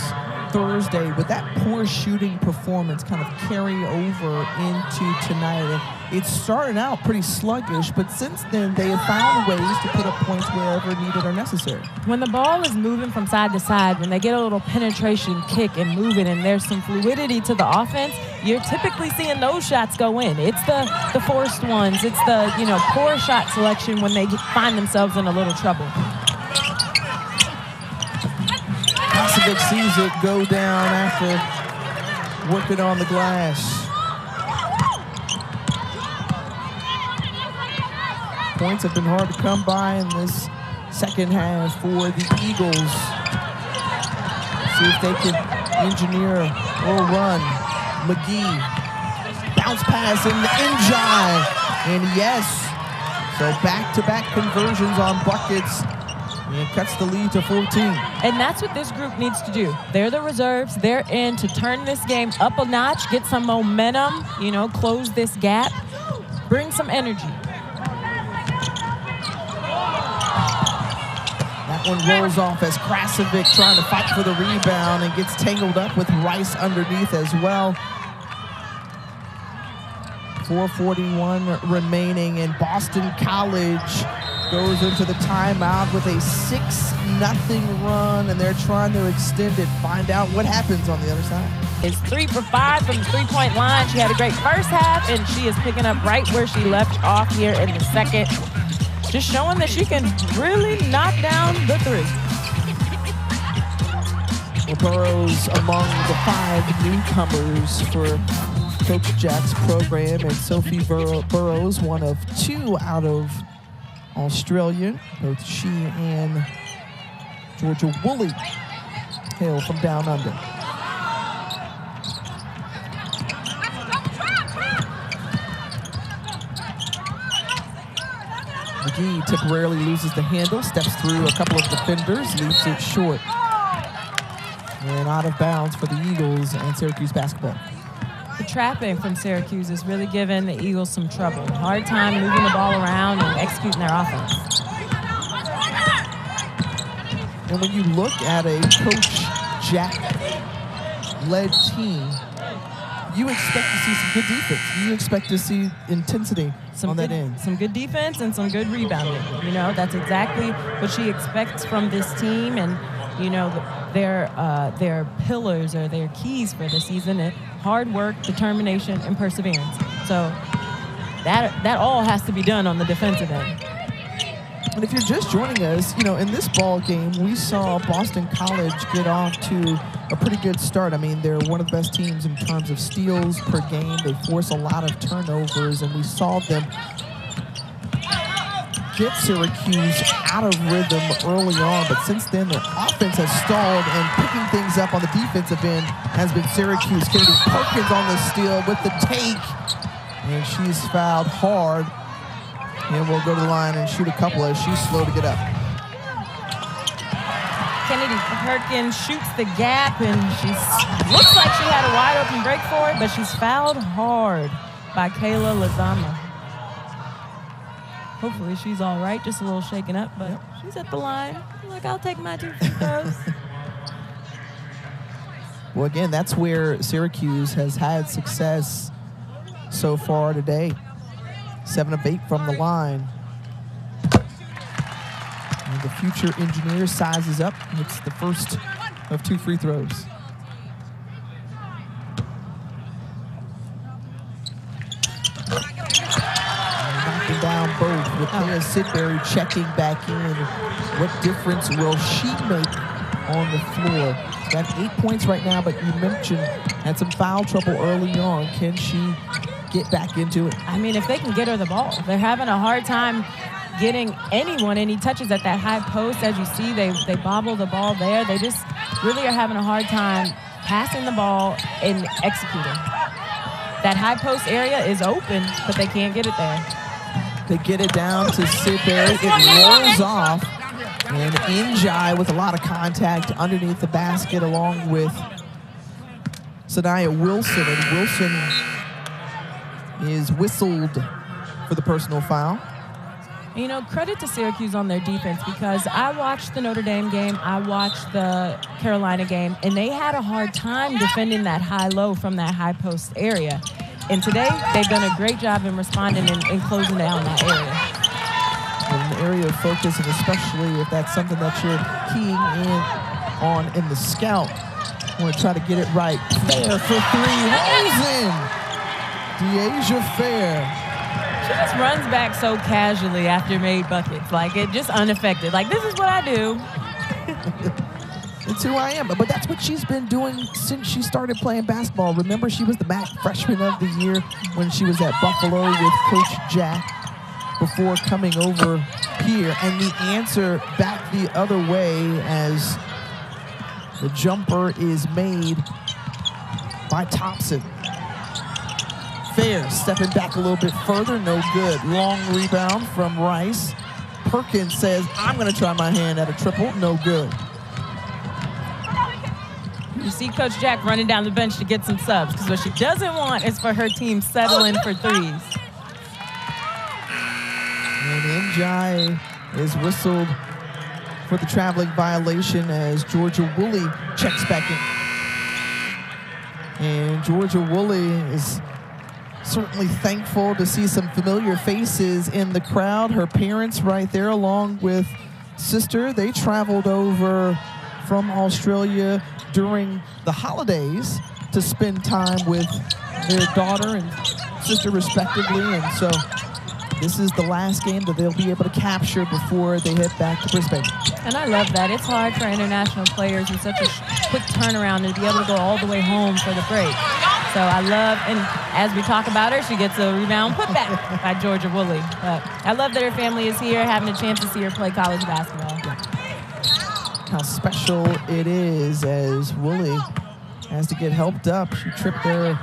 Thursday. Would that poor shooting performance kind of carry over into tonight? And it started out pretty sluggish, but since then they have found ways to put up points wherever needed or necessary. When the ball is moving from side to side, when they get a little penetration kick and moving and there's some fluidity to the offense, you're typically seeing those shots go in. It's the forced ones. It's the, poor shot selection when they find themselves in a little trouble. Kosovic sees it go down after working on the glass. Points have been hard to come by in this second half for the Eagles. See if they can engineer or run. McGee, bounce pass in the Njai, and yes, so back-to-back conversions on buckets, and cuts the lead to 14. And that's what this group needs to do. They're the reserves. They're in to turn this game up a notch, get some momentum, close this gap, bring some energy. That one rolls off as Krasovic trying to fight for the rebound and gets tangled up with Rice underneath as well. 4:41 remaining, and Boston College goes into the timeout with a 6-0 run, and they're trying to extend it. Find out what happens on the other side. It's 3 for 5 from the three-point line. She had a great first half, and she is picking up right where she left off here in the second. Just showing that she can really knock down the three. Well, Burrows among the 5 newcomers for Coach Jack's program, and Sophie Burrows, one of 2 out of Australia. Both she and Georgia Woolley hail from down under. McGee temporarily loses the handle, steps through a couple of defenders, leaves it short. And out of bounds for the Eagles and Syracuse basketball. The trapping from Syracuse is really giving the Eagles some trouble. Hard time moving the ball around and executing their offense. And when you look at a Coach Jack-led team, you expect to see some good defense. You expect to see intensity on that end. Some good defense and some good rebounding. You know, that's exactly what she expects from this team. And, you know, their pillars or their keys for the season are hard work, determination, and perseverance. So that all has to be done on the defensive end. And if you're just joining us, you know, in this ball game, we saw Boston College get off to a pretty good start. I mean, they're one of the best teams in terms of steals per game. They force a lot of turnovers, and we saw them get Syracuse out of rhythm early on. But since then, their offense has stalled, and picking things up on the defensive end has been Syracuse. Kennedy Perkins on the steal with the take, and she's fouled hard. And we'll go to the line and shoot a couple as she's slow to get up. Kennedy Perkins shoots the gap, and she looks like she had a wide open break for it, but she's fouled hard by Kayla Lozama. Hopefully she's all right, just a little shaken up, but she's at the line. Look, I'll take my 2 free throws. Well, again, that's where Syracuse has had success so far today. 7 of 8 from the line. And the future engineer sizes up. It's the first of 2 free throws. Knocking down both with Teya Sidberry checking back in. What difference will she make on the floor? Got 8 points right now, but you mentioned had some foul trouble early on. Can she get back into it? I mean, if they can get her the ball. They're having a hard time getting anyone any touches at that high post. As you see, they bobble the ball there. They just really are having a hard time passing the ball and executing. That high post area is open, but they can't get it there. They get it down to Sidberry. It rolls off. And Njai with a lot of contact underneath the basket along with Sanaya Wilson. And Wilson is whistled for the personal foul. You know, credit to Syracuse on their defense, because I watched the Notre Dame game, I watched the Carolina game, and they had a hard time defending that high-low from that high post area. And today, they've done a great job in responding and closing down that area. An area of focus, and especially if that's something that you're keying in on in the scout. Want to try to get it right. Fair for 3, rolls in. Dyaisha Fair. She just runs back so casually after made buckets. Like, it just unaffected. Like, this is what I do. It's who I am. But that's what she's been doing since she started playing basketball. Remember, she was the MAC Freshman of the Year when she was at Buffalo with Coach Jack before coming over here. And the answer back the other way as the jumper is made by Thompson. Fair stepping back a little bit further, no good. Long rebound from Rice. Perkins says, I'm going to try my hand at a triple, no good. You see Coach Jack running down the bench to get some subs, because what she doesn't want is for her team settling for threes. And Njai is whistled for the traveling violation as Georgia Woolley checks back in. And Georgia Woolley is certainly thankful to see some familiar faces in the crowd. Her parents right there along with sister. They traveled over from Australia during the holidays to spend time with their daughter and sister respectively. And so this is the last game that they'll be able to capture before they head back to Brisbane. And I love that. It's hard for international players with such a quick turnaround to be able to go all the way home for the break. So I love, and as we talk about her, she gets a rebound put back by Georgia Woolley. But I love that her family is here, having a chance to see her play college basketball. How special it is as Woolley has to get helped up. She tripped there.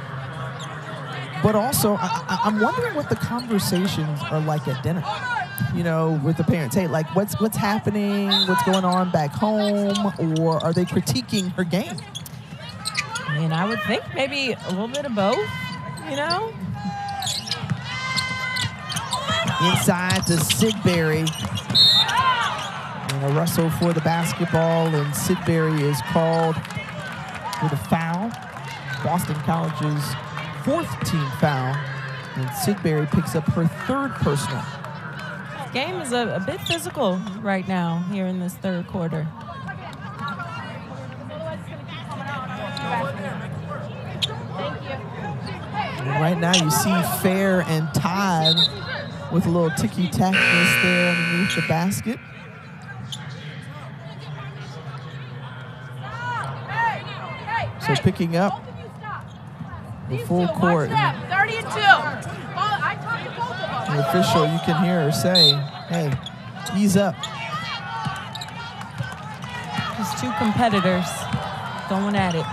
But also, I'm wondering what the conversations are like at dinner. you know, with the parents? Hey, like, what's happening? What's going on back home? Or are they critiquing her game? I mean, I would think maybe a little bit of both, you know? Inside to Sidberry. And a wrestle for the basketball, and Sidberry is called with a foul. Boston College's 4th team foul. And Sidberry picks up her 3rd personal. Game is a bit physical right now here in this 3rd quarter. And right now you see Fair and Todd with a little ticky-tackness there underneath the basket. So picking up the full court. And 30 and 2. the official, you can hear her say, hey, ease up. Just 2 competitors going at it.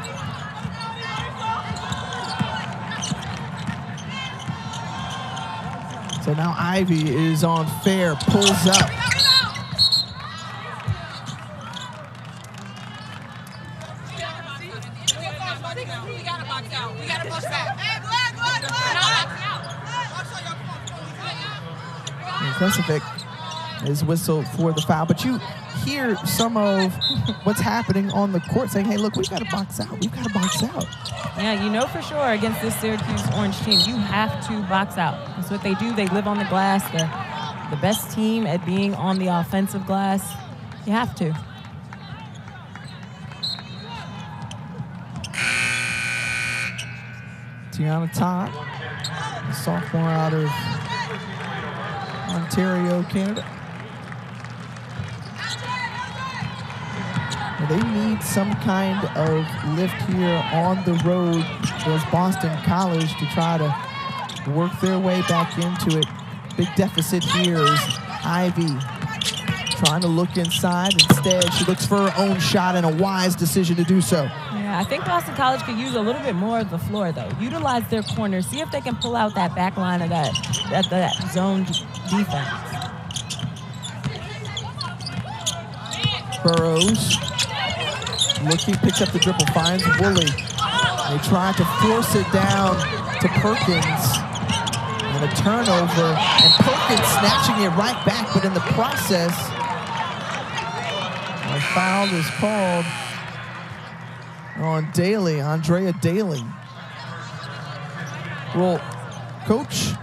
So now Ivy is on Fair, pulls up. Kresovic is whistled for the foul, but you hear some of what's happening on the court saying, hey, look, we've got to box out. We've got to box out. Yeah, you know for sure against this Syracuse Orange team, you have to box out. That's what they do. They live on the glass. They're the best team at being on the offensive glass. You have to. Tiana Todd, a sophomore out of Ontario, Canada. Well, they need some kind of lift here on the road towards Boston College to try to work their way back into it. Big deficit here is Ivy trying to look inside. Instead, she looks for her own shot, and a wise decision to do so. Yeah, I think Boston College could use a little bit more of the floor, though. Utilize their corners. See if they can pull out that back line of that zone defense. Burrows looking, picks up the dribble, finds Woolley. They try to force it down to Perkins. And a turnover, and Perkins snatching it right back, but in the process, a foul is called on Daly, Andrea Daly. Well, Coach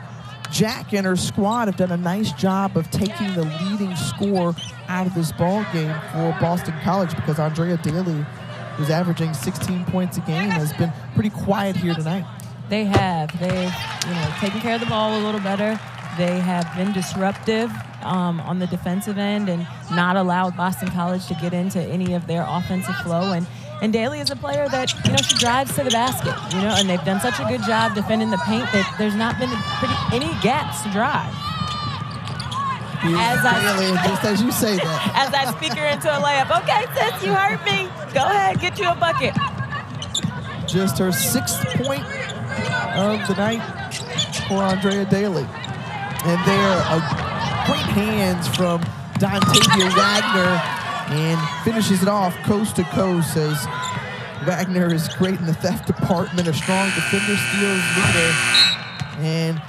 Jack and her squad have done a nice job of taking the leading score out of this ball game for Boston College, because Andrea Daly, who's averaging 16 points a game, has been pretty quiet here tonight. They have. They've, taken care of the ball a little better. They have been disruptive on the defensive end and not allowed Boston College to get into any of their offensive flow. And Daly is a player that, she drives to the basket, and they've done such a good job defending the paint that there's not been any gaps to drive. Just as you say that. As I speak her into a layup. Okay, sis, you hurt me. Go ahead, get you a bucket. Just her 6th point of the night for Andrea Daly. And there are great hands from Dontavia Waggoner, and finishes it off coast to coast, as Waggoner is great in the theft department, a strong defender, steals leader, and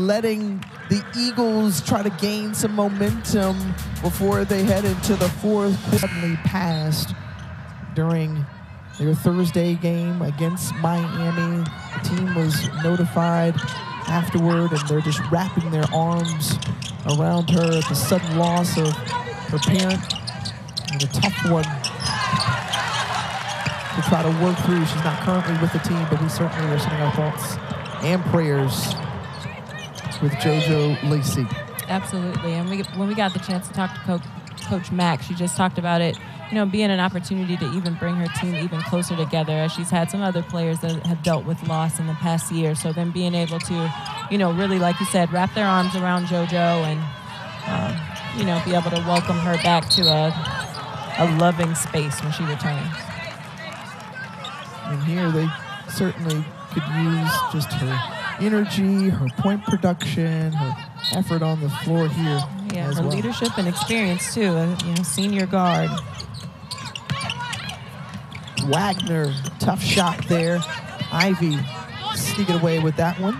letting the Eagles try to gain some momentum before they head into the 4th. Suddenly passed during their Thursday game against Miami. The team was notified afterward, and they're just wrapping their arms around her at the sudden loss of her parent. And a tough one to try to work through. She's not currently with the team, but we certainly are sending our thoughts and prayers with JoJo Lacey. Absolutely. And when we got the chance to talk to Coach Mack, she just talked about it, being an opportunity to even bring her team even closer together, as she's had some other players that have dealt with loss in the past year. So then being able to, really, like you said, wrap their arms around JoJo and, be able to welcome her back to a loving space when she returns. And here they certainly could use just her energy, her point production, her effort on the floor here. Yeah, as her well. leadership and experience too. Senior guard. Waggoner, tough shot there. Ivy sneaking away with that one.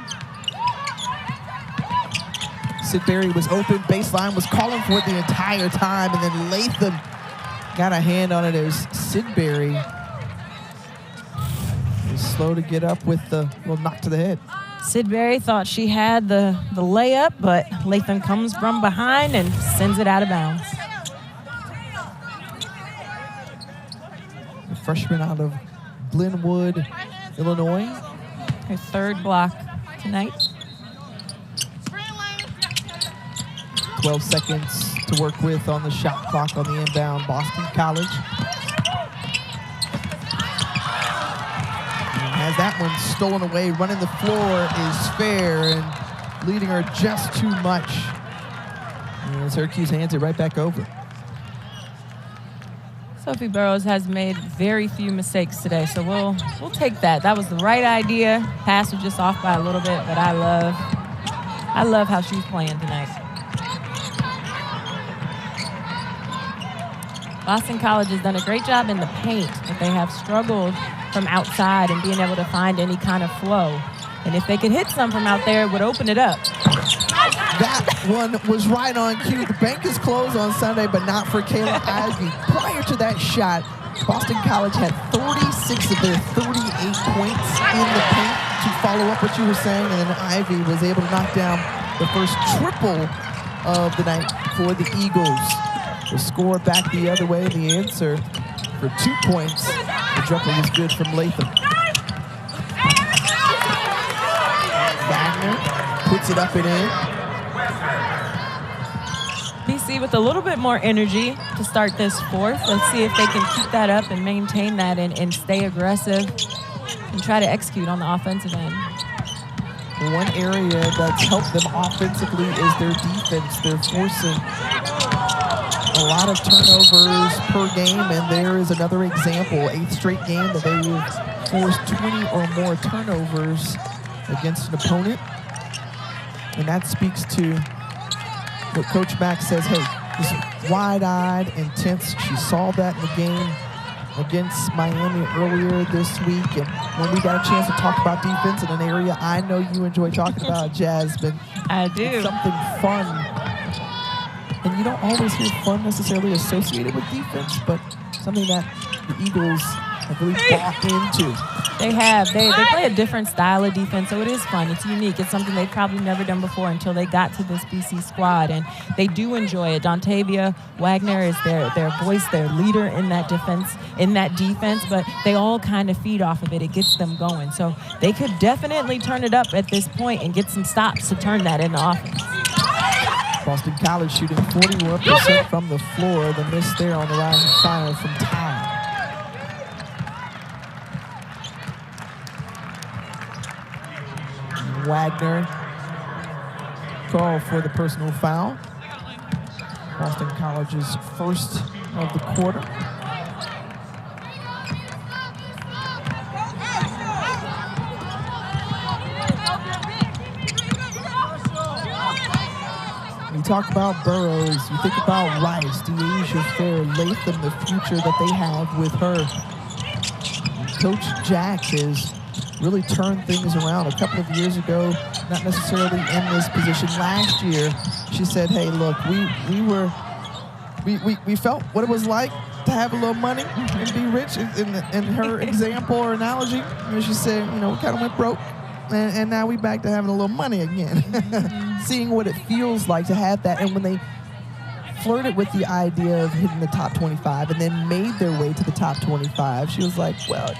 Sidberry was open, baseline, was calling for it the entire time, and then Latham got a hand on it as Sidberry was slow to get up with the little knock to the head. Sidberry thought she had the layup, but Latham comes from behind and sends it out of bounds. The freshman out of Glenwood, Illinois. Her third block tonight. 12 seconds to work with on the shot clock on the inbound Boston College. And has that one stolen away. Running the floor is Fair and leading her just too much. And Syracuse hands it right back over. Sophie Burrows has made very few mistakes today, so we'll take that. That was the right idea. Pass was just off by a little bit, but I love how she's playing tonight. Boston College has done a great job in the paint, but they have struggled from outside and being able to find any kind of flow. And if they could hit some from out there, it would open it up. That one was right on cue. The bank is closed on Sunday, but not for Kayla Ivy. Prior to that shot, Boston College had 36 of their 38 points in the paint to follow up what you were saying, and then Ivy was able to knock down the first triple of the night for the Eagles. The score back the other way, the answer for 2 points. The jumper was good from Latham. Waggoner puts it up and in. BC with a little bit more energy to start this fourth. Let's see if they can keep that up and maintain that and stay aggressive and try to execute on the offensive end. One area that's helped them offensively is their defense. They're forcing a lot of turnovers per game, and there is another example, 8th straight game that they've forced 20 or more turnovers against an opponent. And that speaks to what Coach Mack says, hey, just wide-eyed, intense. She saw that in the game against Miami earlier this week. And when we got a chance to talk about defense in an area I know you enjoy talking about, Jasmine. I do. It's something fun. And you don't always hear fun necessarily associated with defense, but something that the Eagles have really bought into. They have. They play a different style of defense, so it is fun. It's unique. It's something they've probably never done before until they got to this BC squad, and they do enjoy it. Dontavia, Waggoner is their voice, their leader in that defense, but they all kind of feed off of it. It gets them going. So they could definitely turn it up at this point and get some stops to turn that into offense. Boston College shooting 41% from the floor. The miss there on the rising fire from Teya. Waggoner call for the personal foul. Boston College's first of the quarter. You talk about Burrows, you think about Rice, Dyaisha Fair, Latham, the future that they have with her. Coach Jack has really turned things around. A couple of years ago, not necessarily in this position. Last year, she said, hey, look, we felt what it was like to have a little money and be rich. In her example or analogy, she said, we kind of went broke. And now we back to having a little money again. Seeing what it feels like to have that. And when they flirted with the idea of hitting the top 25 and then made their way to the top 25, she was like, well,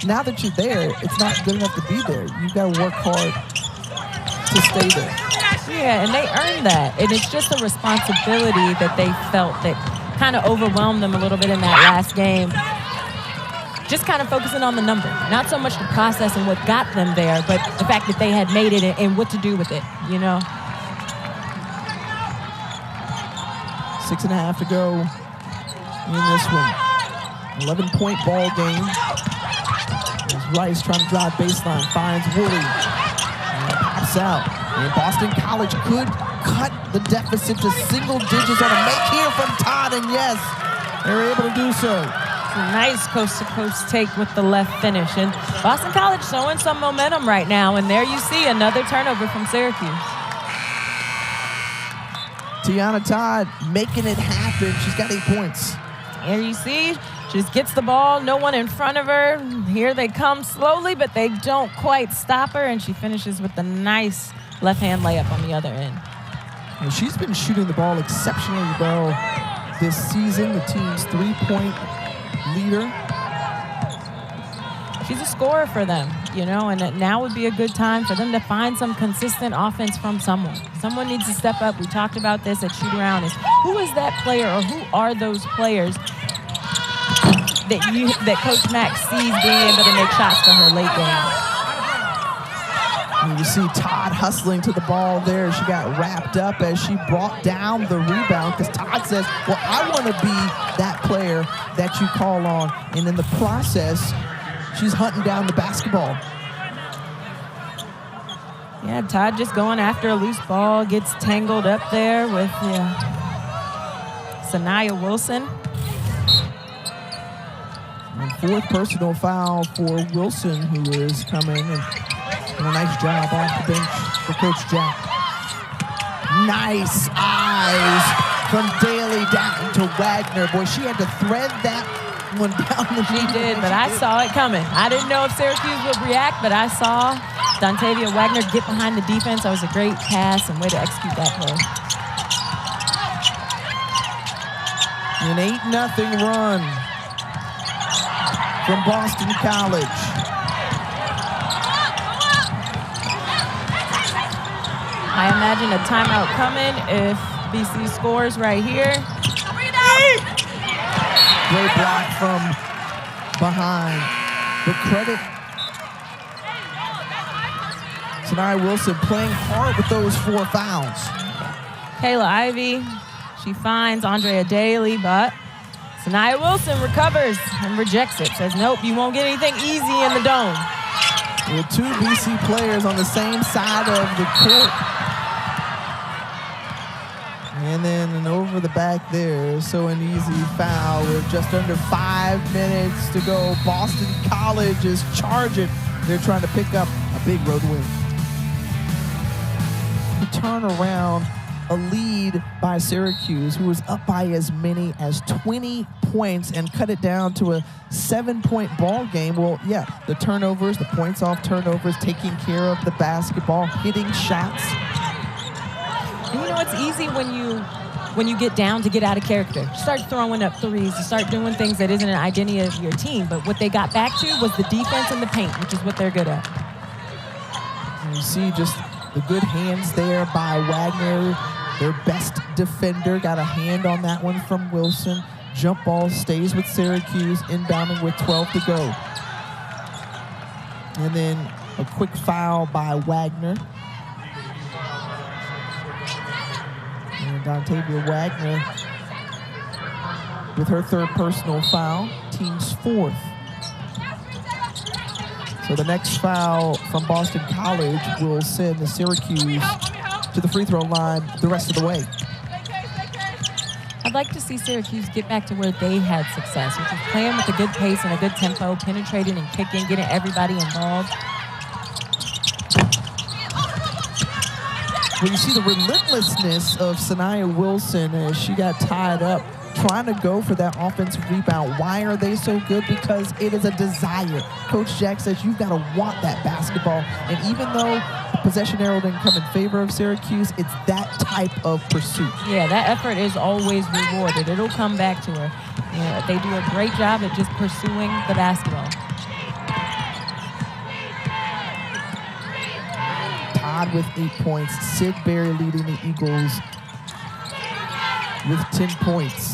now that you're there, it's not good enough to be there. You've got to work hard to stay there. Yeah, and they earned that. And it's just a responsibility that they felt that kind of overwhelmed them a little bit in that last game. Just kind of focusing on the number, not so much the process and what got them there, but the fact that they had made it and what to do with it, 6.5 to go in this one. 11-point ball game. As Rice trying to drive baseline, finds Woolley. And pops out. And Boston College could cut the deficit to single digits on a make here from Todd, and yes, they're able to do so. It's a nice coast-to-coast take with the left finish. And Boston College showing some momentum right now, and there you see another turnover from Syracuse. Tiana Todd making it happen. She's got 8 points. Here you see, she just gets the ball, no one in front of her. Here they come slowly, but they don't quite stop her, and she finishes with a nice left-hand layup on the other end. And she's been shooting the ball exceptionally well this season, the team's 3-point leader. She's a scorer for them, you know, and now would be a good time for them to find some consistent offense from someone. Someone needs to step up. We talked about this at Shoot Around. Who is that player, or who are those players that Coach Mack sees being able to make shots for her late game? And you see Todd hustling to the ball there. She got wrapped up as she brought down the rebound because Todd says, well, I want to be that player that you call on. And in the process, she's hunting down the basketball. Yeah, Todd just going after a loose ball, gets tangled up there with Sanaya Wilson. And 4th personal foul for Wilson, who is coming and a nice job off the bench for Coach Jack. Nice eyes from Daly down to Waggoner. Boy, she had to thread that one down the She did, but I saw it coming. I didn't know if Syracuse would react, but I saw Dontavia Waggoner get behind the defense. That was a great pass and way to execute that play. An 8-0 run from Boston College. I imagine a timeout coming if BC scores right here. Great block from behind. But credit Sanaya Wilson playing hard with those 4 fouls. Kayla Ivey, she finds Andrea Daly, but Sanaya Wilson recovers and rejects it. Says, nope, you won't get anything easy in the dome. With 2 BC players on the same side of the court. And then an over the back there. So an easy foul with just under 5 minutes to go. Boston College is charging. They're trying to pick up a big road win. To turn around a lead by Syracuse, who was up by as many as 20 points and cut it down to a 7-point ball game. Well, yeah, the turnovers, the points off turnovers, taking care of the basketball, hitting shots. And you know, it's easy when you get down to get out of character. You start throwing up threes, you start doing things that isn't an identity of your team. But what they got back to was the defense and the paint, which is what they're good at. And you see just the good hands there by Waggoner. Their best defender got a hand on that one from Wilson. Jump ball stays with Syracuse, inbounding with 12 to go. And then a quick foul by Waggoner. And Dontavia Waggoner with her 3rd personal foul, team's 4th. So the next foul from Boston College will send the Syracuse to the free throw line the rest of the way. I'd like to see Syracuse get back to where they had success, which is playing with a good pace and a good tempo, penetrating and kicking, getting everybody involved. Well, you see the relentlessness of Sanaya Wilson as she got tied up trying to go for that offensive rebound. Why are they so good? Because it is a desire. Coach Jack says you've got to want that basketball. And even though the possession arrow didn't come in favor of Syracuse, it's that type of pursuit. Yeah, that effort is always rewarded. It'll come back to her. Yeah, they do a great job at just pursuing the basketball. Todd with 8 points. Sidberry leading the Eagles with 10 points.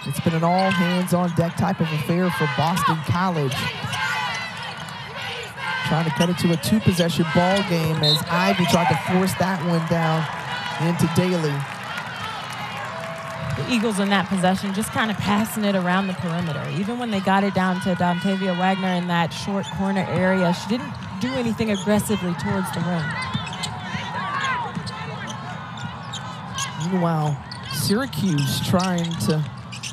It's been an all-hands-on-deck type of affair for Boston College. Trying to cut it to a 2-possession ball game as Ivy tried to force that one down into Daly. The Eagles in that possession just kind of passing it around the perimeter. Even when they got it down to Dontavia Waggoner in that short corner area, she didn't do anything aggressively towards the rim. Meanwhile, Syracuse trying to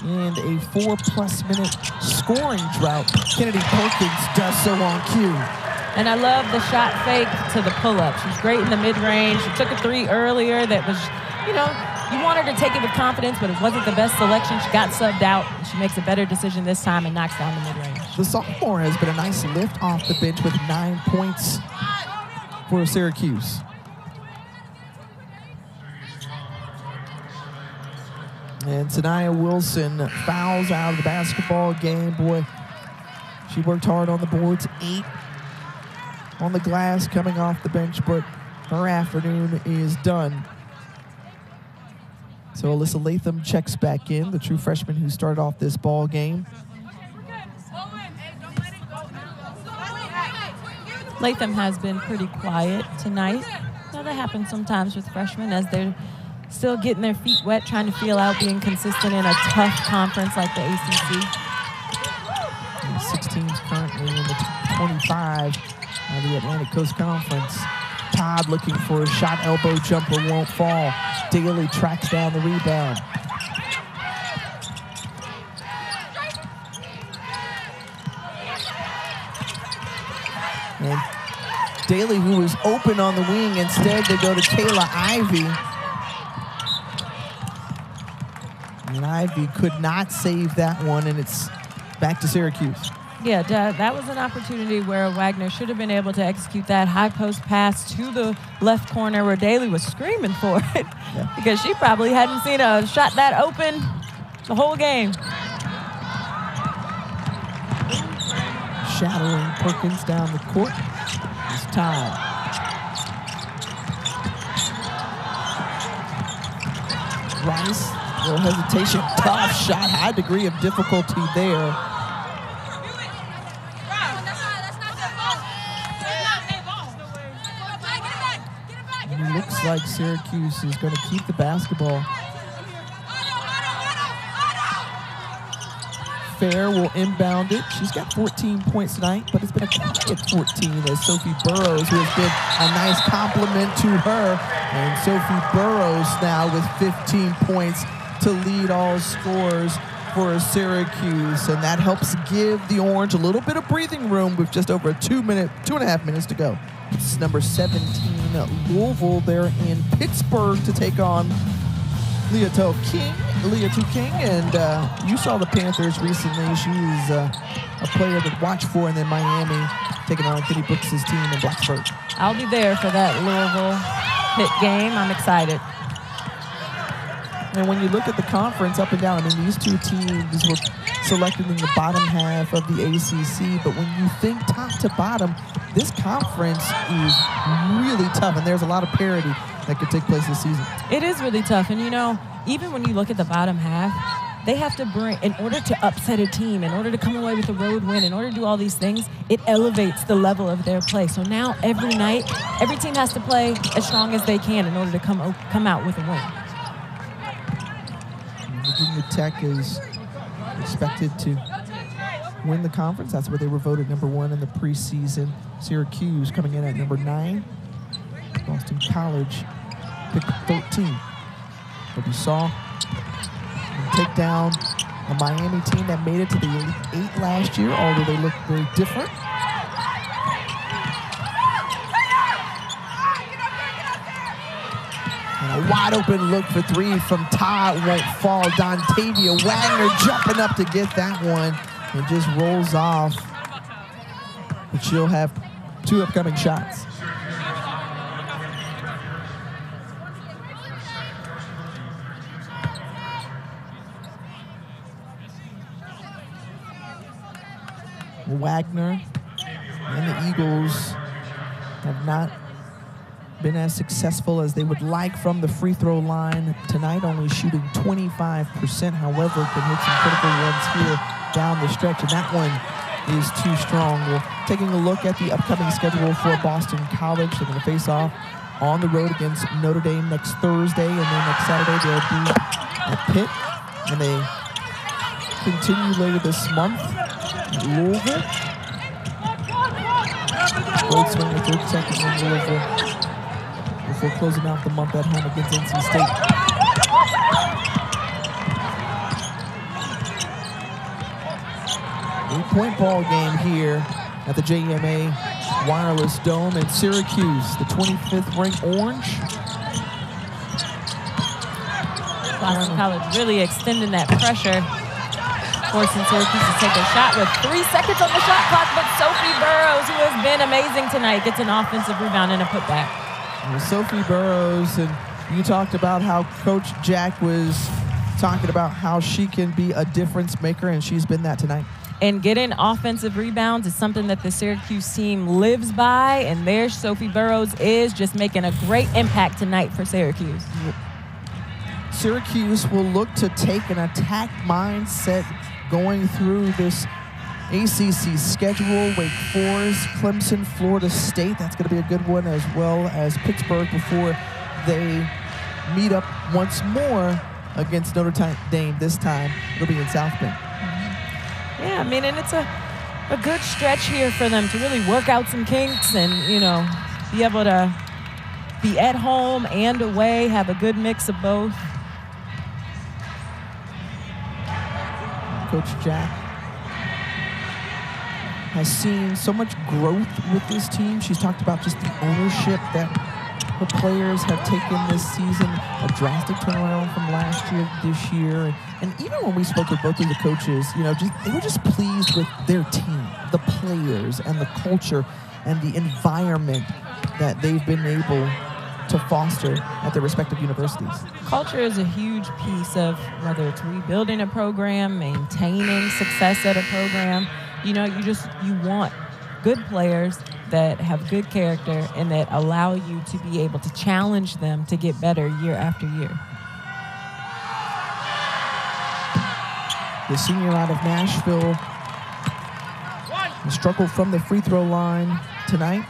end a 4+ minute scoring drought. Kennedy Perkins does so on cue. And I love the shot fake to the pull-up. She's great in the mid-range. She took a 3 earlier that was, you know, you want her to take it with confidence, but it wasn't the best selection. She got subbed out. She makes a better decision this time and knocks down the mid-range. The sophomore has been a nice lift off the bench with 9 points for Syracuse. And Teya Wilson fouls out of the basketball game. Boy, she worked hard on the boards. 8 on the glass coming off the bench, but her afternoon is done. So Alyssa Latham checks back in, the true freshman who started off this ball game. Latham has been pretty quiet tonight. Now that happens sometimes with freshmen as they're still getting their feet wet, trying to feel out being consistent in a tough conference like the ACC. 6 teams currently in the 25 of the Atlantic Coast Conference. Todd looking for a shot, elbow jumper, won't fall. Daly tracks down the rebound. And Daly, who was open on the wing, instead they go to Kayla Ivey. And Ivey could not save that one, and it's back to Syracuse. Yeah, that was an opportunity where Waggoner should have been able to execute that high post pass to the left corner where Daly was screaming for it because she probably hadn't seen a shot that open the whole game. Shadowing Perkins down the court. It's time. Rice, little hesitation, tough shot, high degree of difficulty there. And it looks like Syracuse is going to keep the basketball. Fair will inbound it. She's got 14 points tonight, but it's been a quiet 14 as Sophie Burrows, who has been a nice compliment to her. And Sophie Burrows now with 15 points to lead all scorers for Syracuse. And that helps give the Orange a little bit of breathing room with just over 2.5 minutes to go. This is number 17, Louisville. They're in Pittsburgh to take on Leah Tu King, and you saw the Panthers recently. She's a player to watch for, and then Miami taking on Kitty Brooks' team in Blacksburg. I'll be there for that Louisville Pitt game. I'm excited. And when you look at the conference up and down, I mean, these two teams were selected in the bottom half of the ACC, but when you think top to bottom, this conference is really tough, and there's a lot of parity that could take place this season. It is really tough, and you know, even when you look at the bottom half, they have to bring, in order to upset a team, in order to come away with a road win, in order to do all these things, it elevates the level of their play. So now every night, every team has to play as strong as they can in order to come out with a win. Virginia Tech is expected to win the conference. That's where they were voted number 1 in the preseason. Syracuse coming in at number 9. Boston College picked 13. But you saw them take down a Miami team that made it to the Elite 8 last year, although they looked very different. And a wide open look for 3 from Todd won't fall. Dontavia Waggoner jumping up to get that one and just rolls off. But she'll have 2 upcoming shots. Waggoner and the Eagles have not been as successful as they would like from the free throw line tonight, only shooting 25%. However, can hit some critical ones here down the stretch, and that one is too strong. We're taking a look at the upcoming schedule for Boston College. They're going to face off on the road against Notre Dame next Thursday, and then next Saturday they'll be at Pitt, and they continue later this month at Louisville. Road swing with 32nd in Louisville before closing out the month at home against NC State. 8-point ball game here at the JMA Wireless Dome in Syracuse, the 25th ranked Orange. Boston College really extending that pressure, forcing Syracuse to take a shot with 3 seconds on the shot clock, but Sophie Burrows, who has been amazing tonight, gets an offensive rebound and a putback. Sophie Burrows, and you talked about how Coach Jack was talking about how she can be a difference maker, and she's been that tonight. And getting offensive rebounds is something that the Syracuse team lives by, and there Sophie Burrows is just making a great impact tonight for Syracuse. Syracuse will look to take an attack mindset going through this ACC schedule. Wake Forest, Clemson, Florida State. That's going to be a good one, as well as Pittsburgh before they meet up once more against Notre Dame. This time it'll be in South Bend. Yeah, I mean, and it's a good stretch here for them to really work out some kinks and, you know, be able to be at home and away, have a good mix of both. Coach Jack has seen so much growth with this team. She's talked about just the ownership that her players have taken this season, a drastic turnaround from last year, this year. And even when we spoke with both of the coaches, you know, they were just pleased with their team, the players and the culture and the environment that they've been able to foster at their respective universities. Culture is a huge piece of whether it's rebuilding a program, maintaining success at a program. You know, you want good players that have good character and that allow you to be able to challenge them to get better year after year. The senior out of Nashville struggled from the free throw line tonight.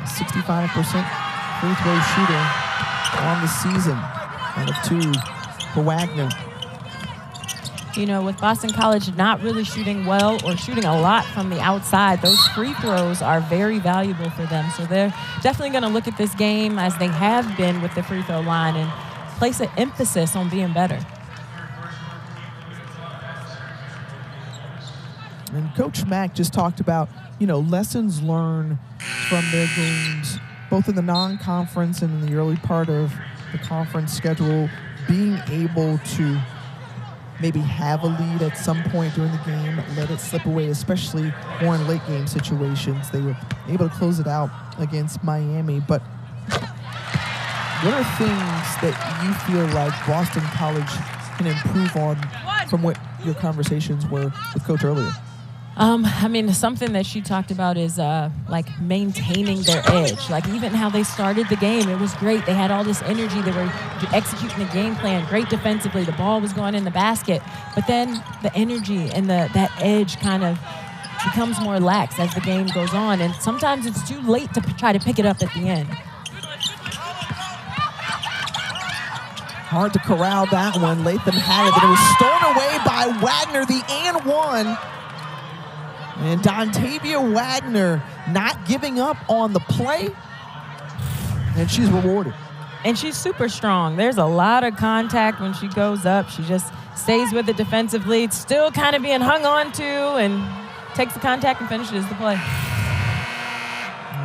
65% free throw shooter on the season, out of 2 for Waggoner. You know, with Boston College not really shooting well or shooting a lot from the outside, those free throws are very valuable for them. So they're definitely going to look at this game as they have been with the free throw line and place an emphasis on being better. And Coach Mack just talked about, you know, lessons learned from their games, both in the non-conference and in the early part of the conference schedule, being able to maybe have a lead at some point during the game, let it slip away, especially more in late game situations. They were able to close it out against Miami. But what are things that you feel like Boston College can improve on from what your conversations were with Coach earlier? I mean, something that she talked about is like maintaining their edge. Like even how they started the game, it was great. They had all this energy. They were executing the game plan, great defensively. The ball was going in the basket. But then the energy and that edge kind of becomes more lax as the game goes on. And sometimes it's too late to try to pick it up at the end. Hard to corral that one. Latham had it, but it was stolen away by Waggoner, the and one. And Dontavia Waggoner not giving up on the play, and she's rewarded. And she's super strong. There's a lot of contact when she goes up. She just stays with it defensively, still kind of being hung on to, and takes the contact and finishes the play.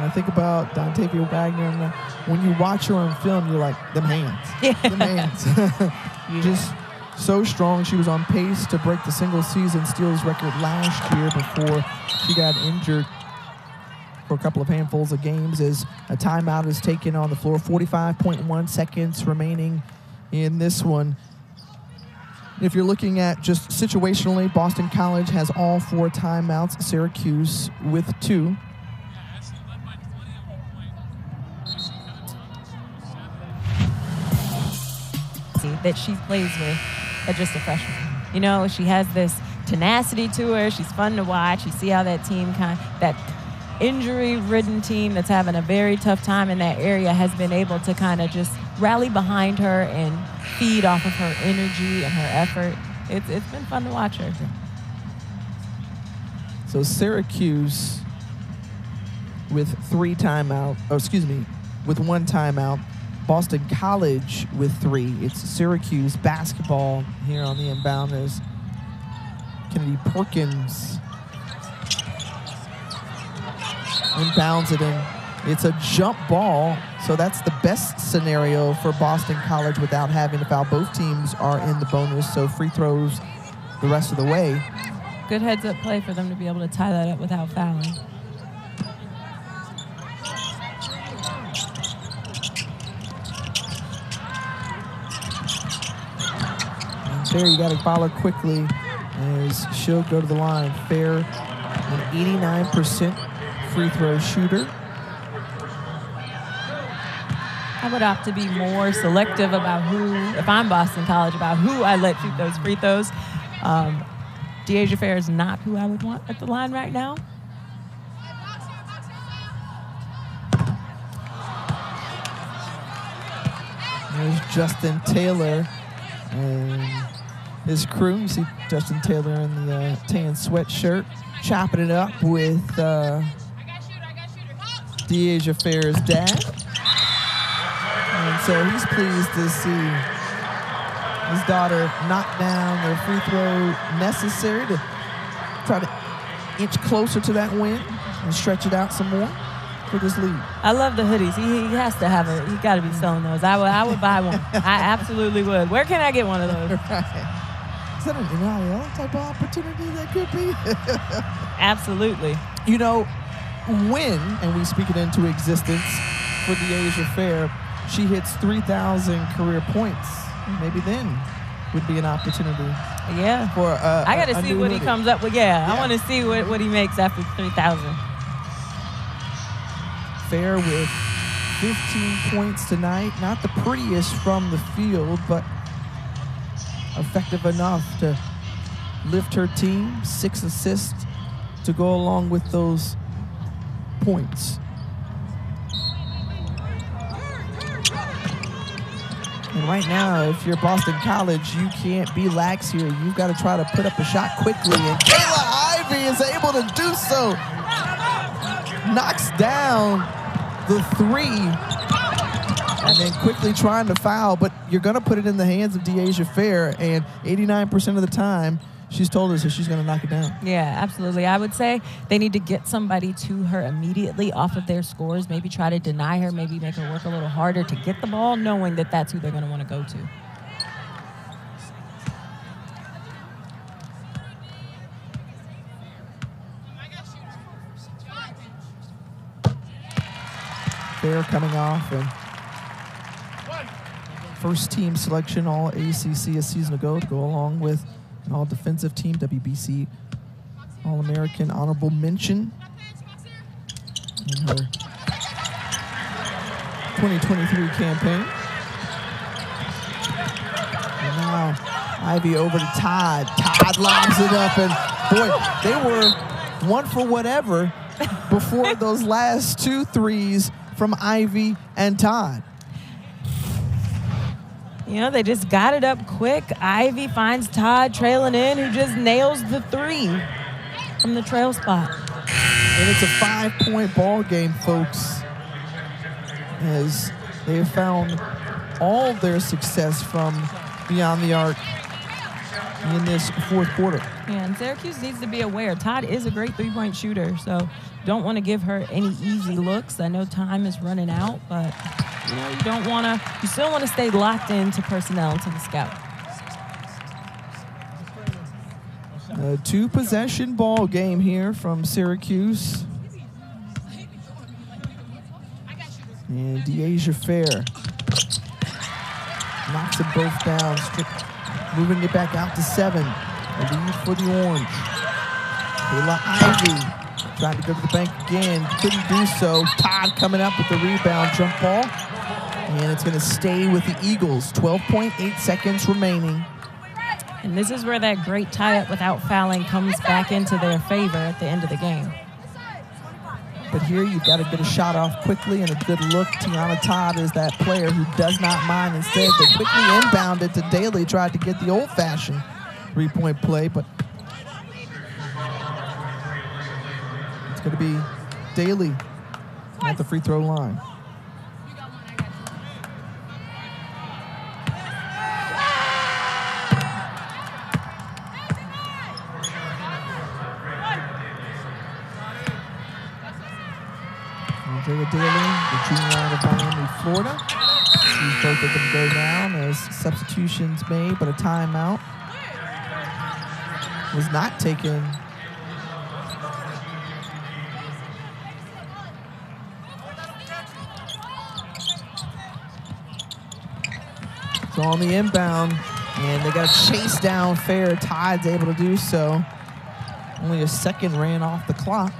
I think about Dontavia Waggoner, and when you watch her on film, you're like, them hands. Yeah. Them hands. Just so strong. She was on pace to break the single-season steals record last year before she got injured for a couple of handfuls of games as a timeout is taken on the floor. 45.1 seconds remaining in this one. If you're looking at just situationally, Boston College has all 4 timeouts, Syracuse with 2. That she plays with as just a freshman. You know, she has this tenacity to her. She's fun to watch. You see how that team that injury-ridden team that's having a very tough time in that area has been able to kind of just rally behind her and feed off of her energy and her effort. It's been fun to watch her. So Syracuse with 3 timeout, with 1 timeout. Boston College with 3. It's Syracuse basketball here on the inbound as Kennedy Perkins inbounds it in. It's a jump ball, so that's the best scenario for Boston College without having to foul. Both teams are in the bonus, so free throws the rest of the way. Good heads-up play for them to be able to tie that up without fouling. Fair, you got to follow quickly as she'll go to the line. Fair, an 89% free throw shooter. I would opt to be more selective about who, if I'm Boston College, about who I let shoot those free throws. Dyaisha Fair is not who I would want at the line right now. There's Justin Taylor and his crew. You see Justin Taylor in the tan sweatshirt, chopping it up with Dyaisha Fair's dad. And so he's pleased to see his daughter knock down the free throw necessary to try to inch closer to that win and stretch it out some more for this lead. I love the hoodies. He has to have it. He got to be selling those. I would buy one. I absolutely would. Where can I get one of those? Right. Is that an NIL type of opportunity that could be? Absolutely. You know, when, and we speak it into existence for Dyaisha Fair, she hits 3,000 career points. Maybe then would be an opportunity. Yeah. For I got to see what he comes up with. Yeah. I want to see what he makes after 3,000. Fair with 15 points tonight. Not the prettiest from the field, but effective enough to lift her team. 6 assists to go along with those points. And right now, if you're Boston College, you can't be lax here. You've got to try to put up a shot quickly. And Kayla Ivey is able to do so. Knocks down the three. And then quickly trying to foul. But you're going to put it in the hands of Dyaisha Fair. And 89% of the time, she's told us that she's going to knock it down. Yeah, absolutely. I would say they need to get somebody to her immediately off of their scores, maybe try to deny her, maybe make her work a little harder to get the ball, knowing that that's who they're going to want to go to. Fair coming off and first team selection all ACC a season ago to go along with an all-defensive team, WBC All-American honorable mention in her 2023 campaign. And now Ivy over to Todd. Todd lobs it up, and boy, they were one for whatever before those last 2 threes from Ivy and Todd. You know, they just got it up quick. Ivy finds Todd trailing in, who just nails the three from the trail spot. And it's a 5-point ball game, folks, as they have found all their success from beyond the arc in this fourth quarter. Yeah, and Syracuse needs to be aware. Todd is a great three-point shooter, so don't want to give her any easy looks. I know time is running out, but you know, you still want to stay locked into personnel, to the scout. A 2-possession ball game here from Syracuse. And Dyaisha Fair knocks them both down, moving it back out to 7. A lead for the Orange. Kayla Ivy tried to go to the bank again, couldn't do so. Todd coming up with the rebound, jump ball. And it's going to stay with the Eagles. 12.8 seconds remaining. And this is where that great tie-up without fouling comes back into their favor at the end of the game. But here you've got to get a shot off quickly and a good look. Tiana Todd is that player who does not mind. Instead, they quickly inbounded to Daly, tried to get the old-fashioned 3-point play, but it's going to be Daly at the free throw line. Andrea Daly, the junior out of Miami, Florida. Sees both of them go down as substitutions made, but a timeout was not taken. So on the inbound, and they got to chase down Fair. Todd's able to do so. Only a second ran off the clock.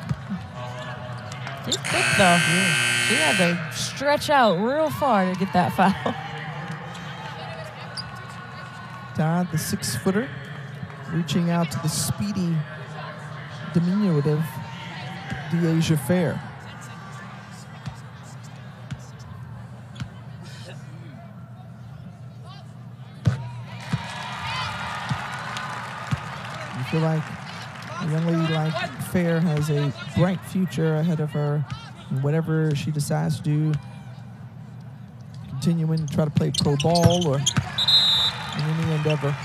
She's quick, though. Yeah. She had to stretch out real far to get that foul. Todd, the 6-footer, reaching out to the speedy, diminutive Dyaisha Fair. You feel like a young lady like Fair has a bright future ahead of her in whatever she decides to do, continuing to try to play pro ball or in any endeavor.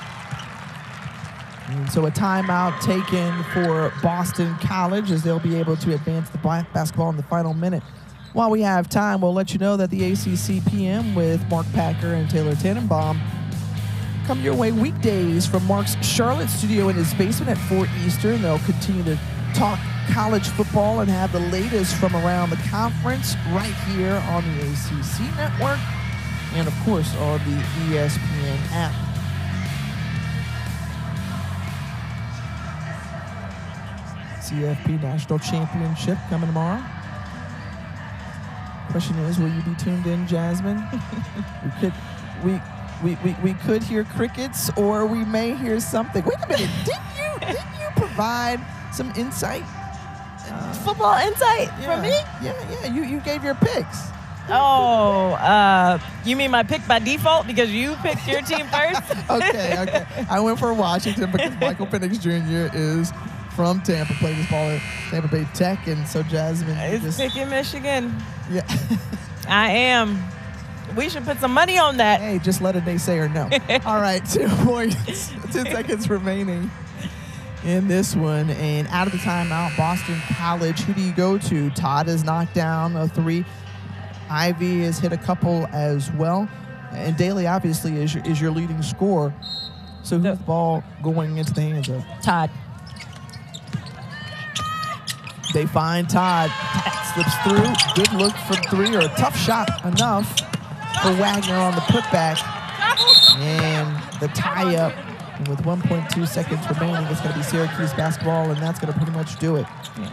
And so a timeout taken for Boston College as they'll be able to advance the basketball in the final minute. While we have time, we'll let you know that the ACC PM with Mark Packer and Taylor Tannenbaum come your way weekdays from Mark's Charlotte studio in his basement at 4 Eastern. They'll continue to talk college football and have the latest from around the conference right here on the ACC network and, of course, on the ESPN app. CFP National Championship coming tomorrow. Question is, will you be tuned in, Jasmine? We could hear crickets, or we may hear something. Wait a minute, didn't you provide some insight? Football insight from me? Yeah. You gave your picks. Oh, you mean my pick by default because you picked your team first? Okay. I went for Washington because Michael Penix Jr. is from Tampa, played his ball at Tampa Bay Tech, and so Jasmine is picking Michigan. Yeah. I am. We should put some money on that. Hey, just let a naysayer know. All right, 2 points, 10 seconds remaining in this one. And out of the timeout, Boston College, who do you go to? Todd has knocked down a 3. Ivy has hit a couple as well. And Daly, obviously, is your leading scorer. So who's the ball going into the hands of? Todd. They find Todd. Slips through. Good look from 3, or a tough shot enough for Waggoner on the putback. And the tie-up. And with 1.2 seconds remaining, it's going to be Syracuse basketball, and that's going to pretty much do it. Yeah.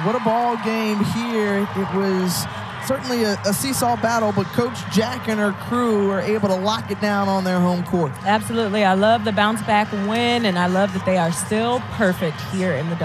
What a ball game here. It was certainly a seesaw battle, but Coach Jack and her crew are able to lock it down on their home court. Absolutely. I love the bounce back win, and I love that they are still perfect here in the Dome.